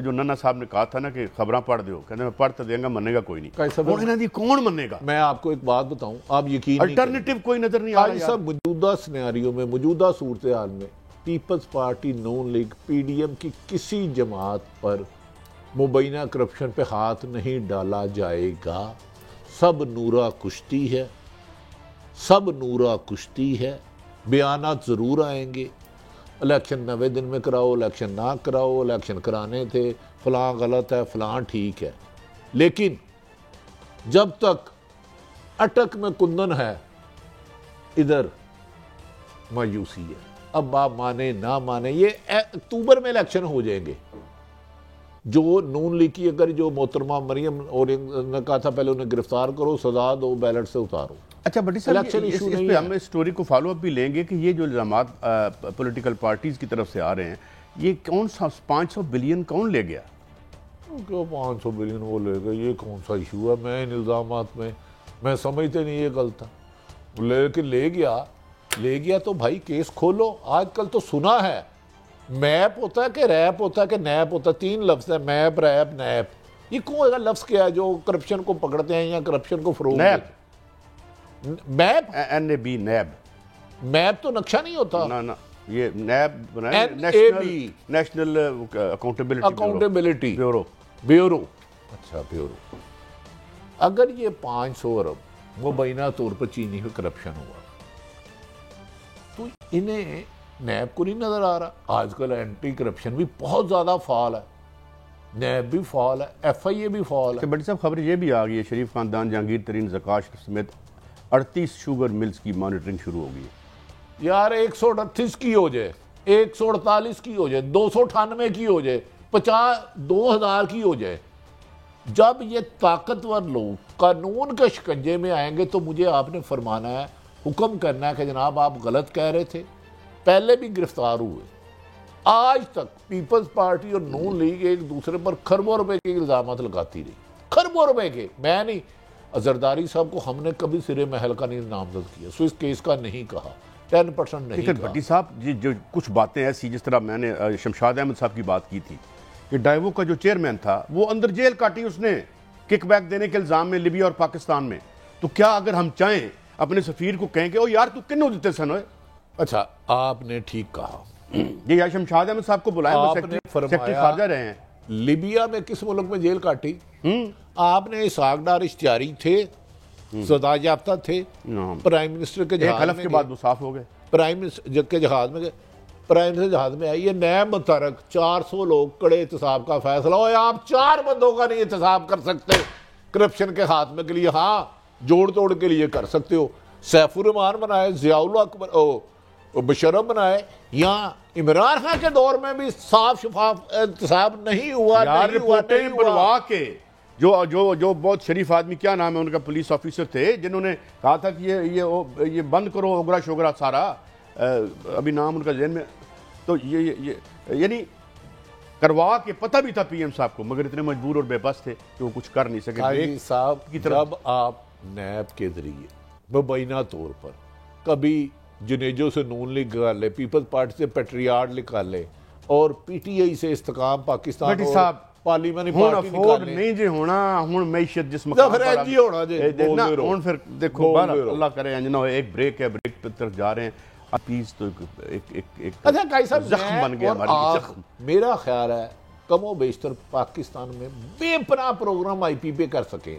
جو ننا صاحب نے کہا تھا نا کہ خبراں پڑھ دیو، کہتے ہیں میں پڑھ تو دیں گا، مننے گا کوئی نہیں. کون مننے گا؟ میں آپ کو ایک بات بتاؤں، آپ یقین الٹرنیٹیو کوئی نظر نہیں آ رہا. موجودہ سینیریو میں، موجودہ صورتحال میں پیپلز پارٹی نون لیگ PDM کی کسی جماعت پر مبینہ کرپشن پہ ہاتھ نہیں ڈالا جائے گا. سب نورا کشتی ہے، سب نورا کشتی ہے. بیانات ضرور آئیں گے، الیکشن 90 دن میں کراؤ، الیکشن نہ کراؤ، الیکشن کرانے تھے، فلاں غلط ہے، فلاں ٹھیک ہے. لیکن جب تک اٹک میں کندن ہے ادھر مایوسی ہے. اب آپ مانے نہ مانے، یہ اکتوبر میں الیکشن ہو جائیں گے. جو نون لیگ کی اگر جو محترمہ مریم اور نے کہا تھا پہلے انہیں گرفتار کرو، سزا دو، بیلٹ سے اتارو. اچھا بٹی صاحب اس پہ ہم اس سٹوری کو فالو اپ بھی لیں گے کہ یہ جو الزامات پولیٹیکل پارٹیز کی طرف سے آ رہے ہیں، یہ کون سا 500 بلین کون لے گیا؟ کیوں 500 بلین وہ لے گئے؟ یہ کون سا ایشو ہے؟ میں ان الزامات میں سمجھتے نہیں یہ غلط ہے، لیکن لے گیا تو بھائی کیس کھولو. آج کل تو سنا ہے میپ ہوتا ہے کہ ریپ ہوتا ہے کہ نیپ ہوتا ہے، 3 لفظ ہے، میپ، ریپ، نیپ. یہ کون ہے لفظ کیا ہے جو کرپشن کو پکڑتے ہیں یا کرپشن کو فروغ دیتے ہیں؟ Map, NAB NAB. میپ تو نقشہ نہیں ہوتا. نہ یہ نیب بنایا نیشنل اکاؤنٹیبلٹی بیورو. اچھا بیورو. اگر یہ 500 ارب مبینہ طور پر چینی میں کرپشن ہوا تو انہیں نیب کو نہیں نظر آ رہا؟ آج کل اینٹی کرپشن بھی بہت زیادہ فعال ہے، نیب بھی فعال ہے، ایف آئی اے بھی فعال ہے. بڑی صاحب خبر یہ بھی آ گئی ہے شریف خاندان جہانگیر ترین زکوٰۃ سمیت 38 شوگر ملز کی مانیٹرنگ شروع ہو گئی ہے. یار 138 کی ہو جائے، 148 کی ہو جائے، 298 کی ہو جائے، 2000 کی ہو جائے، جب یہ طاقتور لوگ قانون کے شکنجے میں آئیں گے تو مجھے آپ نے فرمانا ہے، حکم کرنا ہے کہ جناب آپ غلط کہہ رہے تھے. پہلے بھی گرفتار ہوئے، آج تک پیپلز پارٹی اور نون لیگ ایک دوسرے پر کھربوں روپے کے الزامات لگاتی رہی، کھربوں روپے کے. میں نہیں، زرداری صاحب کو ہم نے کبھی سرے محل کا نہیں نامزد کیا، سو اس کیس کا نہیں کہا، 10% نہیں کہا. بھٹی صاحب جو کچھ باتیں ایسی، جس طرح میں نے شمشاد احمد صاحب کی بات کی تھی کہ ڈائیوو کا جو چیئرمین تھا وہ اندر جیل کاٹی اس نے کک بیک دینے کے الزام میں لیبیا اور پاکستان میں. تو کیا اگر ہم چاہیں اپنے سفیر کو کہیں کہ او یار تو کنوں دیتے سن ہوئے. اچھا آپ نے ٹھیک کہا، یہ شمشاد احمد صاحب کو بلائیں، سیکرٹری خارجہ رہے ہیں. لیبیا میں کس ملک میں جیل کاٹی؟ آپ نے اسحاق ڈار اشتیاری تھے، سزا یافتہ تھے، پرائم منسٹر کے جہاز حلف کے بعد وہ صاف ہو گئے، پرائم منسٹر کے جہاز میں گئے، پرائم منسٹر جہاز میں آئی. یہ نیب متحرک 400 لوگ کڑے احتساب کا فیصلہ ہو، آپ 4 بندوں کا نہیں احتساب کر سکتے کرپشن کے خاتمے کے لیے. ہاں جوڑ توڑ کے لیے کر سکتے ہو. سیف الرحمان بنائے، ضیاء اللہ اکبر بشرف بنائے، یہاں عمران خان کے دور میں بھی صاف شفاف احتساب نہیں ہوا. یار رپورٹیں بنوا کے جو بہت شریف آدمی، کیا نام ہے ان کا، پولیس آفیسر تھے، جنہوں نے کہا تھا کہ یہ بند کرو اوگرا شوگرا سارا، ابھی نام ان کا ذہن میں، تو یہ یعنی کروا کے پتہ بھی تھا پی ایم صاحب کو، مگر اتنے مجبور اور بے بس تھے کہ وہ کچھ کر نہیں سکے. قائدی صاحب کی طرف آپ نیب کے ذریعے مبینہ طور پر کبھی جنیجو سے نون لیگ نکال لے، پیپلز پارٹی سے پیٹریاٹ نکال لے، اور پی ٹی آئی سے استحکام پاکستان اور پارلیمانی پارٹی نکال لے. نہیں جی ہونا ہوں معیشت جس مقام پر پھر جی ہونا جی ہوں، پھر دیکھو اللہ کرے انجنا ایک بریک ہے، بریک پر طرف جا رہے ہیں. پیس تو ایک زخم بن گیا ہمارے زخم. میرا خیال ہے کم و بیشتر پاکستان میں بے پناہ پروگرام آئی پی پی کر سکے،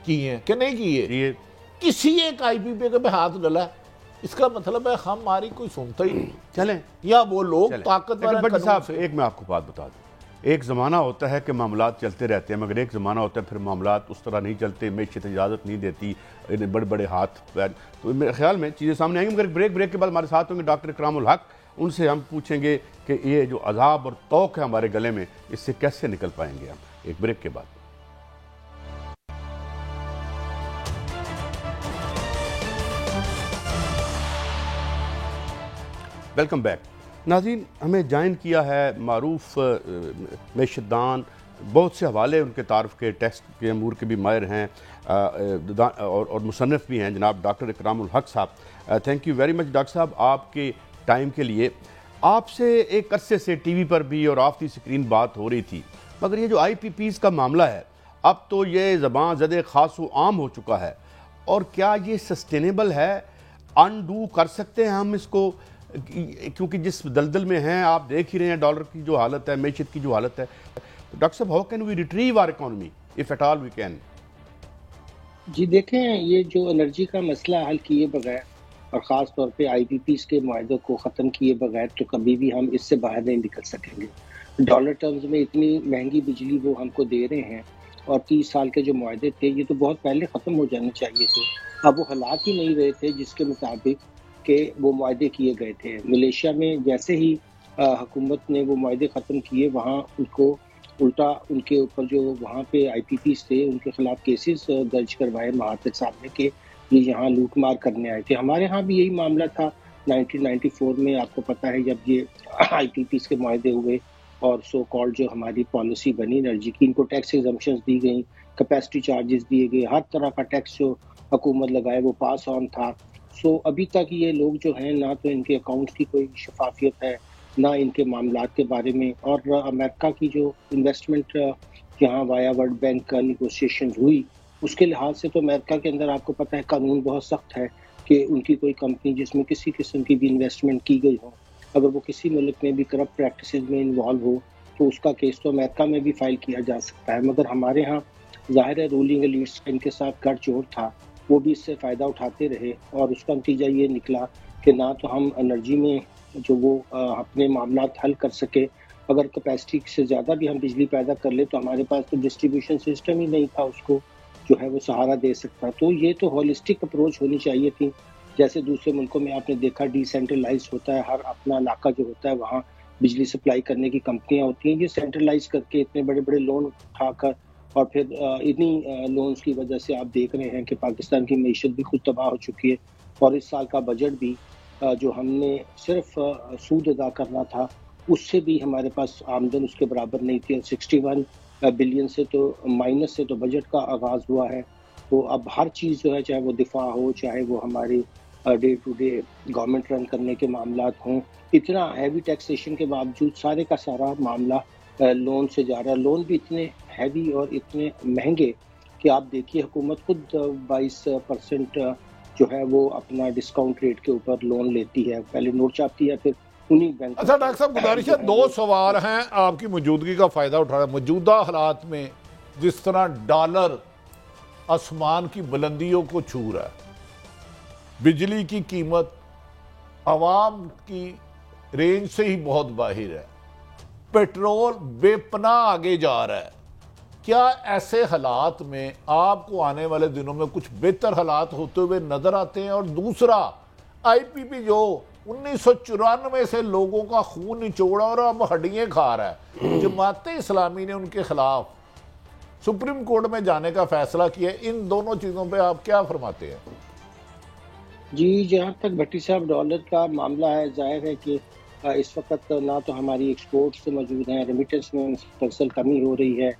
کیے ہیں کہ نہیں کیے؟ کسی ایک آئی پی پی کے پہ ہاتھ ڈلا، اس کا مطلب ہے ہماری کوئی سنتا ہی نہیں. چلیں یا وہ لوگ طاقتور صاحب. ایک میں آپ کو بات بتا دوں، ایک زمانہ ہوتا ہے کہ معاملات چلتے رہتے ہیں، مگر ایک زمانہ ہوتا ہے پھر معاملات اس طرح نہیں چلتے، معیشت اجازت نہیں دیتی، بڑے بڑے ہاتھ پیر. تو میرے خیال میں چیزیں سامنے آئیں گی، مگر بریک کے بعد ہمارے ساتھ ہوں گے ڈاکٹر اکرام الحق. ان سے ہم پوچھیں گے کہ یہ جو عذاب اور توق ہے ہمارے گلے میں، اس سے کیسے نکل پائیں گے ہم، ایک بریک کے بعد. Welcome back. ناظرین، ہمیں جوائن کیا ہے معروف معیشت دان، بہت سے حوالے ان کے تعارف کے، ٹیکس کے امور کے بھی ماہر ہیں اور مصنف بھی ہیں، جناب ڈاکٹر اکرام الحق صاحب. Thank you very much doctor صاحب آپ کے ٹائم کے لیے. آپ سے ایک عرصے سے ٹی وی پر بھی اور آف دی سکرین بات ہو رہی تھی، مگر یہ جو آئی پی پیز کا معاملہ ہے اب تو یہ زبان زد خاص و عام ہو چکا ہے، اور کیا یہ سسٹینیبل ہے؟ انڈو کر سکتے ہیں ہم اس کو؟ کیونکہ جس دلدل میں ہیں آپ دیکھ ہی رہے ہیں، ڈالر کی جو حالت ہے، معیشت کی جو حالت ہے. ڈاکٹر صاحب، how can we retrieve our economy if at all we can? جی دیکھیں، یہ جو انرجی کا مسئلہ حل کیے بغیر اور خاص طور پہ آئی پی پیز کے معاہدوں کو ختم کیے بغیر تو کبھی بھی ہم اس سے باہر نہیں نکل سکیں گے. ڈالر ٹرمز میں اتنی مہنگی بجلی وہ ہم کو دے رہے ہیں، اور 30 سال کے جو معاہدے تھے یہ تو بہت پہلے ختم ہو جانے چاہیے تھے. اب وہ حالات ہی نہیں رہے تھے جس کے مطابق کہ وہ معاہدے کیے گئے تھے. ملیشیا میں جیسے ہی حکومت نے وہ معاہدے ختم کیے، وہاں ان کو الٹا ان کے اوپر جو وہاں پہ آئی پی پیز تھے ان کے خلاف کیسز درج کروائے مہاتر صاحب نے کہ یہ یہاں لوٹ مار کرنے آئے تھے. ہمارے ہاں بھی یہی معاملہ تھا 1994 میں. آپ کو پتہ ہے جب یہ آئی پی پیز کے معاہدے ہوئے اور سو کالڈ جو ہماری پالیسی بنی انرجی کی، ان کو ٹیکس ایگزمپشنز دی گئیں، کیپیسٹی چارجز دیے گئے، ہر طرح کا ٹیکس جو حکومت لگائے وہ پاس آن تھا. ابھی تک یہ لوگ جو ہیں نہ تو ان کے اکاؤنٹ کی کوئی شفافیت ہے، نہ ان کے معاملات کے بارے میں. اور امریکہ کی جو انویسٹمنٹ یہاں وایا ورلڈ بینک کا نیگوسیشن ہوئی، اس کے لحاظ سے تو امریکہ کے اندر آپ کو پتہ ہے قانون بہت سخت ہے کہ ان کی کوئی کمپنی جس میں کسی قسم کی بھی انویسٹمنٹ کی گئی ہو اگر وہ کسی ملک میں بھی کرپٹ پریکٹسز میں انوالو ہو تو اس کا کیس تو امریکہ میں بھی فائل کیا جا سکتا ہے، مگر ہمارے ہاں ظاہر ہے رولنگ ایلیٹس کا ان کے ساتھ گٹھ جوڑ تھا، وہ بھی اس سے فائدہ اٹھاتے رہے اور اس کا نتیجہ یہ نکلا کہ نہ تو ہم انرجی میں جو وہ اپنے معاملات حل کر سکے، اگر کیپیسٹی سے زیادہ بھی ہم بجلی پیدا کر لیں تو ہمارے پاس تو ڈسٹریبیوشن سسٹم ہی نہیں تھا اس کو جو ہے وہ سہارا دے سکتا۔ تو یہ تو ہولسٹک اپروچ ہونی چاہیے تھی، جیسے دوسرے ملکوں میں آپ نے دیکھا ڈی سینٹرلائز ہوتا ہے، ہر اپنا علاقہ جو ہوتا ہے وہاں بجلی سپلائی کرنے کی کمپنیاں ہوتی ہیں، یہ سینٹرلائز کر کے اتنے بڑے بڑے لون اٹھا کر اور پھر انہی لونز کی وجہ سے آپ دیکھ رہے ہیں کہ پاکستان کی معیشت بھی خود تباہ ہو چکی ہے، اور اس سال کا بجٹ بھی جو ہم نے صرف سود ادا کرنا تھا اس سے بھی ہمارے پاس آمدن اس کے برابر نہیں تھی، 61 بلین سے تو مائنس سے تو بجٹ کا آغاز ہوا ہے۔ تو اب ہر چیز جو ہے چاہے وہ دفاع ہو، چاہے وہ ہماری ڈے ٹو ڈے گورنمنٹ رن کرنے کے معاملات ہوں، اتنا ہیوی ٹیکسیشن کے باوجود سارے کا سارا معاملہ لون سے جا رہا ہے، لون بھی اتنے ہیوی اور اتنے مہنگے کہ آپ دیکھیے حکومت خود 22% جو ہے وہ اپنا ڈسکاؤنٹ ریٹ کے اوپر لون لیتی ہے، پہلے نوٹ چھاپتی ہے پھر انہی بینک۔ اچھا ڈاکٹر صاحب گزارش ہے، دو سوال ہیں آپ کی موجودگی کا فائدہ اٹھا رہا ہے۔ موجودہ حالات میں جس طرح ڈالر آسمان کی بلندیوں کو چھو رہا ہے، بجلی کی قیمت عوام کی رینج سے ہی بہت باہر ہے، پیٹرول بے پناہ آگے جا رہا ہے، کیا ایسے حالات میں آپ کو آنے والے دنوں میں کچھ بہتر حالات ہوتے ہوئے نظر آتے ہیں؟ اور دوسرا، آئی پی پی جو 1994 سے لوگوں کا خون نچوڑا اور اب ہڈیاں کھا رہا ہے، جماعت اسلامی نے ان کے خلاف سپریم کورٹ میں جانے کا فیصلہ کیا ہے، ان دونوں چیزوں پہ آپ کیا فرماتے ہیں؟ جی جہاں تک بھٹی صاحب ڈالر کا معاملہ ہے، ظاہر ہے کہ اس وقت نہ تو ہماری ایکسپورٹس موجود ہیں، ریمیٹنس میں مسلسل کمی ہو رہی ہے،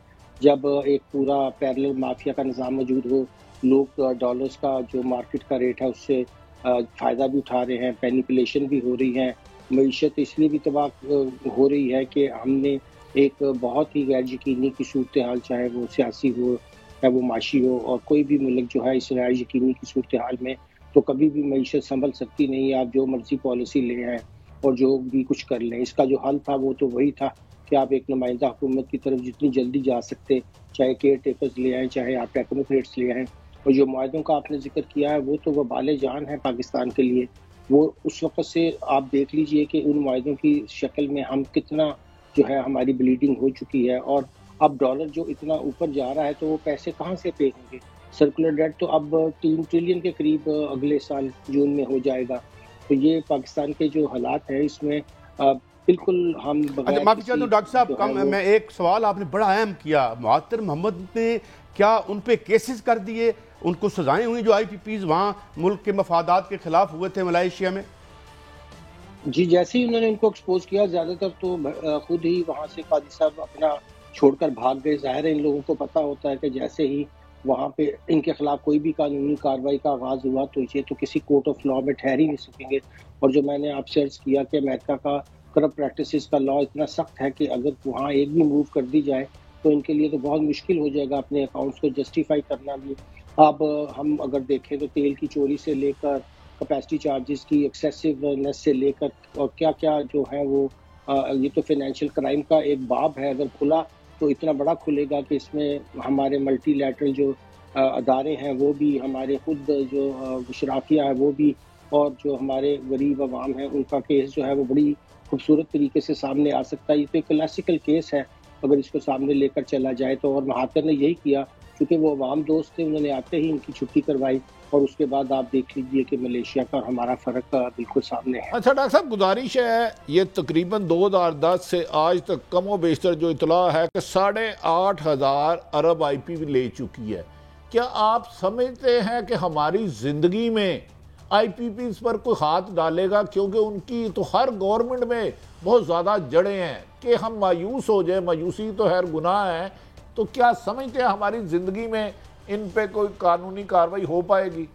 جب ایک پورا پیرلل مافیا کا نظام موجود ہو، لوگ ڈالرز کا جو مارکیٹ کا ریٹ ہے اس سے فائدہ بھی اٹھا رہے ہیں، مینیپولیشن بھی ہو رہی ہے، معیشت اس لیے بھی تباہ ہو رہی ہے کہ ہم نے ایک بہت ہی غیر یقینی کی صورتحال، چاہے وہ سیاسی ہو چاہے وہ معاشی ہو، اور کوئی بھی ملک جو ہے اس غیر یقینی کی صورتحال میں تو کبھی بھی معیشت سنبھل سکتی نہیں، آپ جو مرضی پالیسی لے آئیں اور جو بھی کچھ کر لیں۔ اس کا جو حل تھا وہ تو وہی تھا کہ آپ ایک نمائندہ حکومت کی طرف جتنی جلدی جا سکتے، چاہے کیئر ٹیکرز لے آئیں، چاہے آپ ٹیکنوکریٹس لے آئیں، اور جو معاہدوں کا آپ نے ذکر کیا ہے وہ تو وبال جان ہے پاکستان کے لیے۔ وہ اس وقت سے آپ دیکھ لیجئے کہ ان معاہدوں کی شکل میں ہم کتنا جو ہے ہماری بلیڈنگ ہو چکی ہے، اور اب ڈالر جو اتنا اوپر جا رہا ہے تو وہ پیسے کہاں سے پے ہوں گے؟ سرکولر ڈیٹ تو اب 3 ٹریلین کے قریب اگلے سال جون میں ہو جائے گا۔ تو یہ پاکستان کے جو حالات ہیں اس میں بالکل ہم اچھا معافی چاہتا ہوں ڈاکٹر صاحب، میں ایک سوال آپ نے بڑا اہم کیا، معطر محمد نے کیا ان پہ کیسز کر دیے، ان کو سزائیں ہوئی جو آئی پی پیز وہاں ملک کے مفادات کے خلاف ہوئے تھے ملائیشیا میں؟ جی جیسے ہی انہوں نے ان کو ایکسپوز کیا، زیادہ تر تو خود ہی وہاں سے قاضی صاحب اپنا چھوڑ کر بھاگ گئے۔ ظاہر ہے ان لوگوں کو پتا ہوتا ہے کہ جیسے ہی وہاں پہ ان کے خلاف کوئی بھی قانونی کارروائی کا آغاز ہوا تو یہ تو کسی کورٹ آف لاء میں ٹھہر ہی نہیں سکیں گے۔ اور جو میں نے آپ سے عرض کیا کہ امریکہ کا کرپٹ پریکٹسز کا لاء اتنا سخت ہے کہ اگر وہاں ایک بھی موو کر دی جائے تو ان کے لیے تو بہت مشکل ہو جائے گا اپنے اکاؤنٹس کو جسٹیفائی کرنا بھی۔ اب ہم اگر دیکھیں تو تیل کی چوری سے لے کر کیپیسٹی چارجز کی ایکسیسونیس سے لے کر اور کیا کیا جو ہے وہ یہ تو فائنینشیل کرائم کا ایک باب ہے، اگر کھلا تو اتنا بڑا کھلے گا کہ اس میں ہمارے ملٹی لیٹرل جو ادارے ہیں وہ بھی، ہمارے خود جو شرافیہ ہے وہ بھی، اور جو ہمارے غریب عوام ہیں ان کا کیس جو ہے وہ بڑی خوبصورت طریقے سے سامنے آ سکتا ہے۔ یہ تو ایک کلاسیکل کیس ہے اگر اس کو سامنے لے کر چلا جائے تو، اور مہاتر نے یہی کیا کیونکہ وہ عوام دوست تھے، انہوں نے آتے ہی ان کی چھٹی کروائی، اور اس کے بعد آپ دیکھ لیجئے کہ ملیشیا کا اور ہمارا فرق بالکل سامنے ہے۔ اچھا ڈاکٹر صاحب گزارش ہے، یہ تقریباً 2010 سے آج تک کم و بیشتر جو اطلاع ہے کہ 8,500 ارب آئی پی لے چکی ہے، کیا آپ سمجھتے ہیں کہ ہماری زندگی میں آئی پی پی اس پر کوئی ہاتھ ڈالے گا؟ کیونکہ ان کی تو ہر گورنمنٹ میں بہت زیادہ جڑیں ہیں کہ ہم مایوس ہو جائیں، مایوسی تو خیر گناہ ہے، تو کیا سمجھتے ہیں ہماری زندگی میں ان پہ کوئی قانونی کارروائی ہو پائے گی؟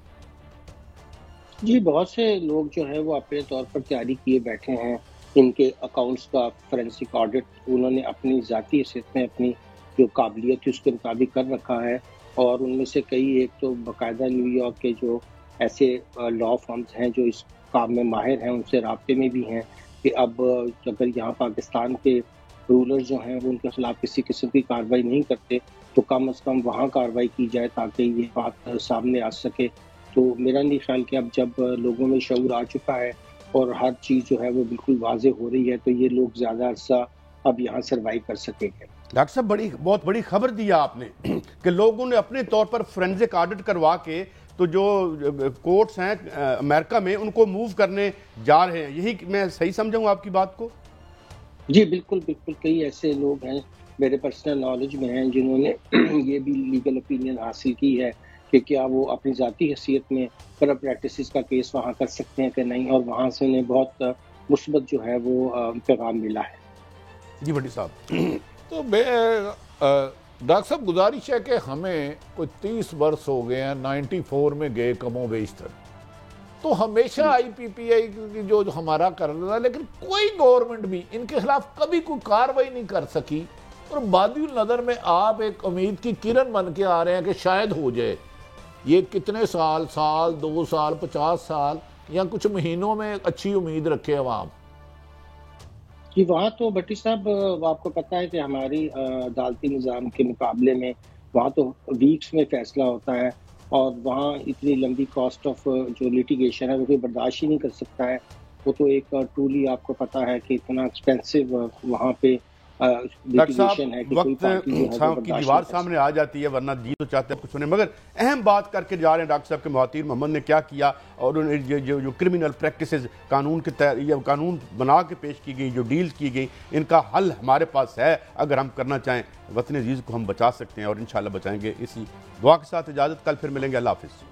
جی بہت سے لوگ جو ہیں وہ اپنے طور پر تیاری کیے بیٹھے ہیں ان کے اکاؤنٹس کا فورینسک آڈٹ، انہوں نے اپنی ذاتی حیثیت میں اپنی جو قابلیت ہے اس کے مطابق کر رکھا ہے، اور ان میں سے کئی ایک تو باقاعدہ نیو یارک کے جو ایسے لاء فرمز ہیں جو اس کام میں ماہر ہیں ان سے رابطے میں بھی ہیں، کہ اب اگر یہاں پاکستان کے رولر جو ہیں وہ ان کے خلاف کسی قسم کی کارروائی نہیں کرتے تو کم از کم وہاں کارروائی کی جائے تاکہ یہ بات سامنے آ سکے. تو میرا نہیں خیال کہ اب جب لوگوں میں شعور آ چکا ہے اور ہر چیز جو ہے وہ بالکل واضح ہو رہی ہے تو یہ لوگ زیادہ عرصہ اب یہاں سروائیو کر سکیں گے. ڈاکٹر صاحب بہت بڑی خبر دیا آپ نے کہ لوگوں نے اپنے طور پر فورینزک آڈٹ کروا کے تو جو کورٹس ہیں امریکہ میں ان کو موو کرنے جا رہے ہیں. یہی میں صحیح سمجھوں آپ کی بات کو؟ جی بالکل بالکل. کئی ایسے لوگ ہیں میرے پرسنل نالج میں ہیں جنہوں نے یہ بھی لیگل اوپینین حاصل کی ہے کہ کیا وہ اپنی ذاتی حیثیت میں کرپٹ پریکٹسز کا کیس وہاں کر سکتے ہیں کہ نہیں, اور وہاں سے انہیں بہت مثبت جو ہے وہ پیغام ملا ہے. جی بھٹی صاحب. تو ڈاکٹر صاحب گزارش ہے کہ ہمیں کوئی 30 برس ہو گئے ہیں, 94 میں گئے کم و بیشتر, تو ہمیشہ آئی پی پی آئی کی جو ہمارا کر رہا تھا, لیکن کوئی گورنمنٹ بھی ان کے خلاف کبھی کوئی کارروائی نہیں کر سکی. اور بادی النظر میں آپ ایک امید کی کرن بن کے آ رہے ہیں کہ شاید ہو جائے. یہ کتنے سال 2 سال 50 سال یا کچھ مہینوں میں اچھی امید رکھے عوام؟ جی وہاں تو بھٹی صاحب آپ کو پتہ ہے کہ ہماری عدالتی نظام کے مقابلے میں وہاں تو ویکس میں فیصلہ ہوتا ہے, اور وہاں اتنی لمبی کاسٹ آف جو لیٹیگیشن ہے وہ کوئی برداشت ہی نہیں کر سکتا ہے. وہ تو ایک ٹرولی آپ کو پتہ ہے کہ اتنا ایکسپینسو وہاں پہ لیٹیگیشن ہے کہ کوئی پارٹی جو ہے وہ کی دیوار سامنے آ جاتی ہے, ورنہ جی تو چاہتے ہیں کچھ سنیں. مگر اہم بات کر کے جا رہے ہیں ڈاکٹر صاحب کہ مہاتیر محمد نے کیا کیا, اور جو کرمنل پریکٹسز قانون کے قانون بنا کے پیش کی گئی, جو ڈیلز کی گئی, ان کا حل ہمارے پاس ہے. اگر ہم کرنا چاہیں وطن عزیز کو ہم بچا سکتے ہیں, اور انشاءاللہ بچائیں گے. اسی دعا کے ساتھ اجازت, کل پھر ملیں گے. اللہ حافظ.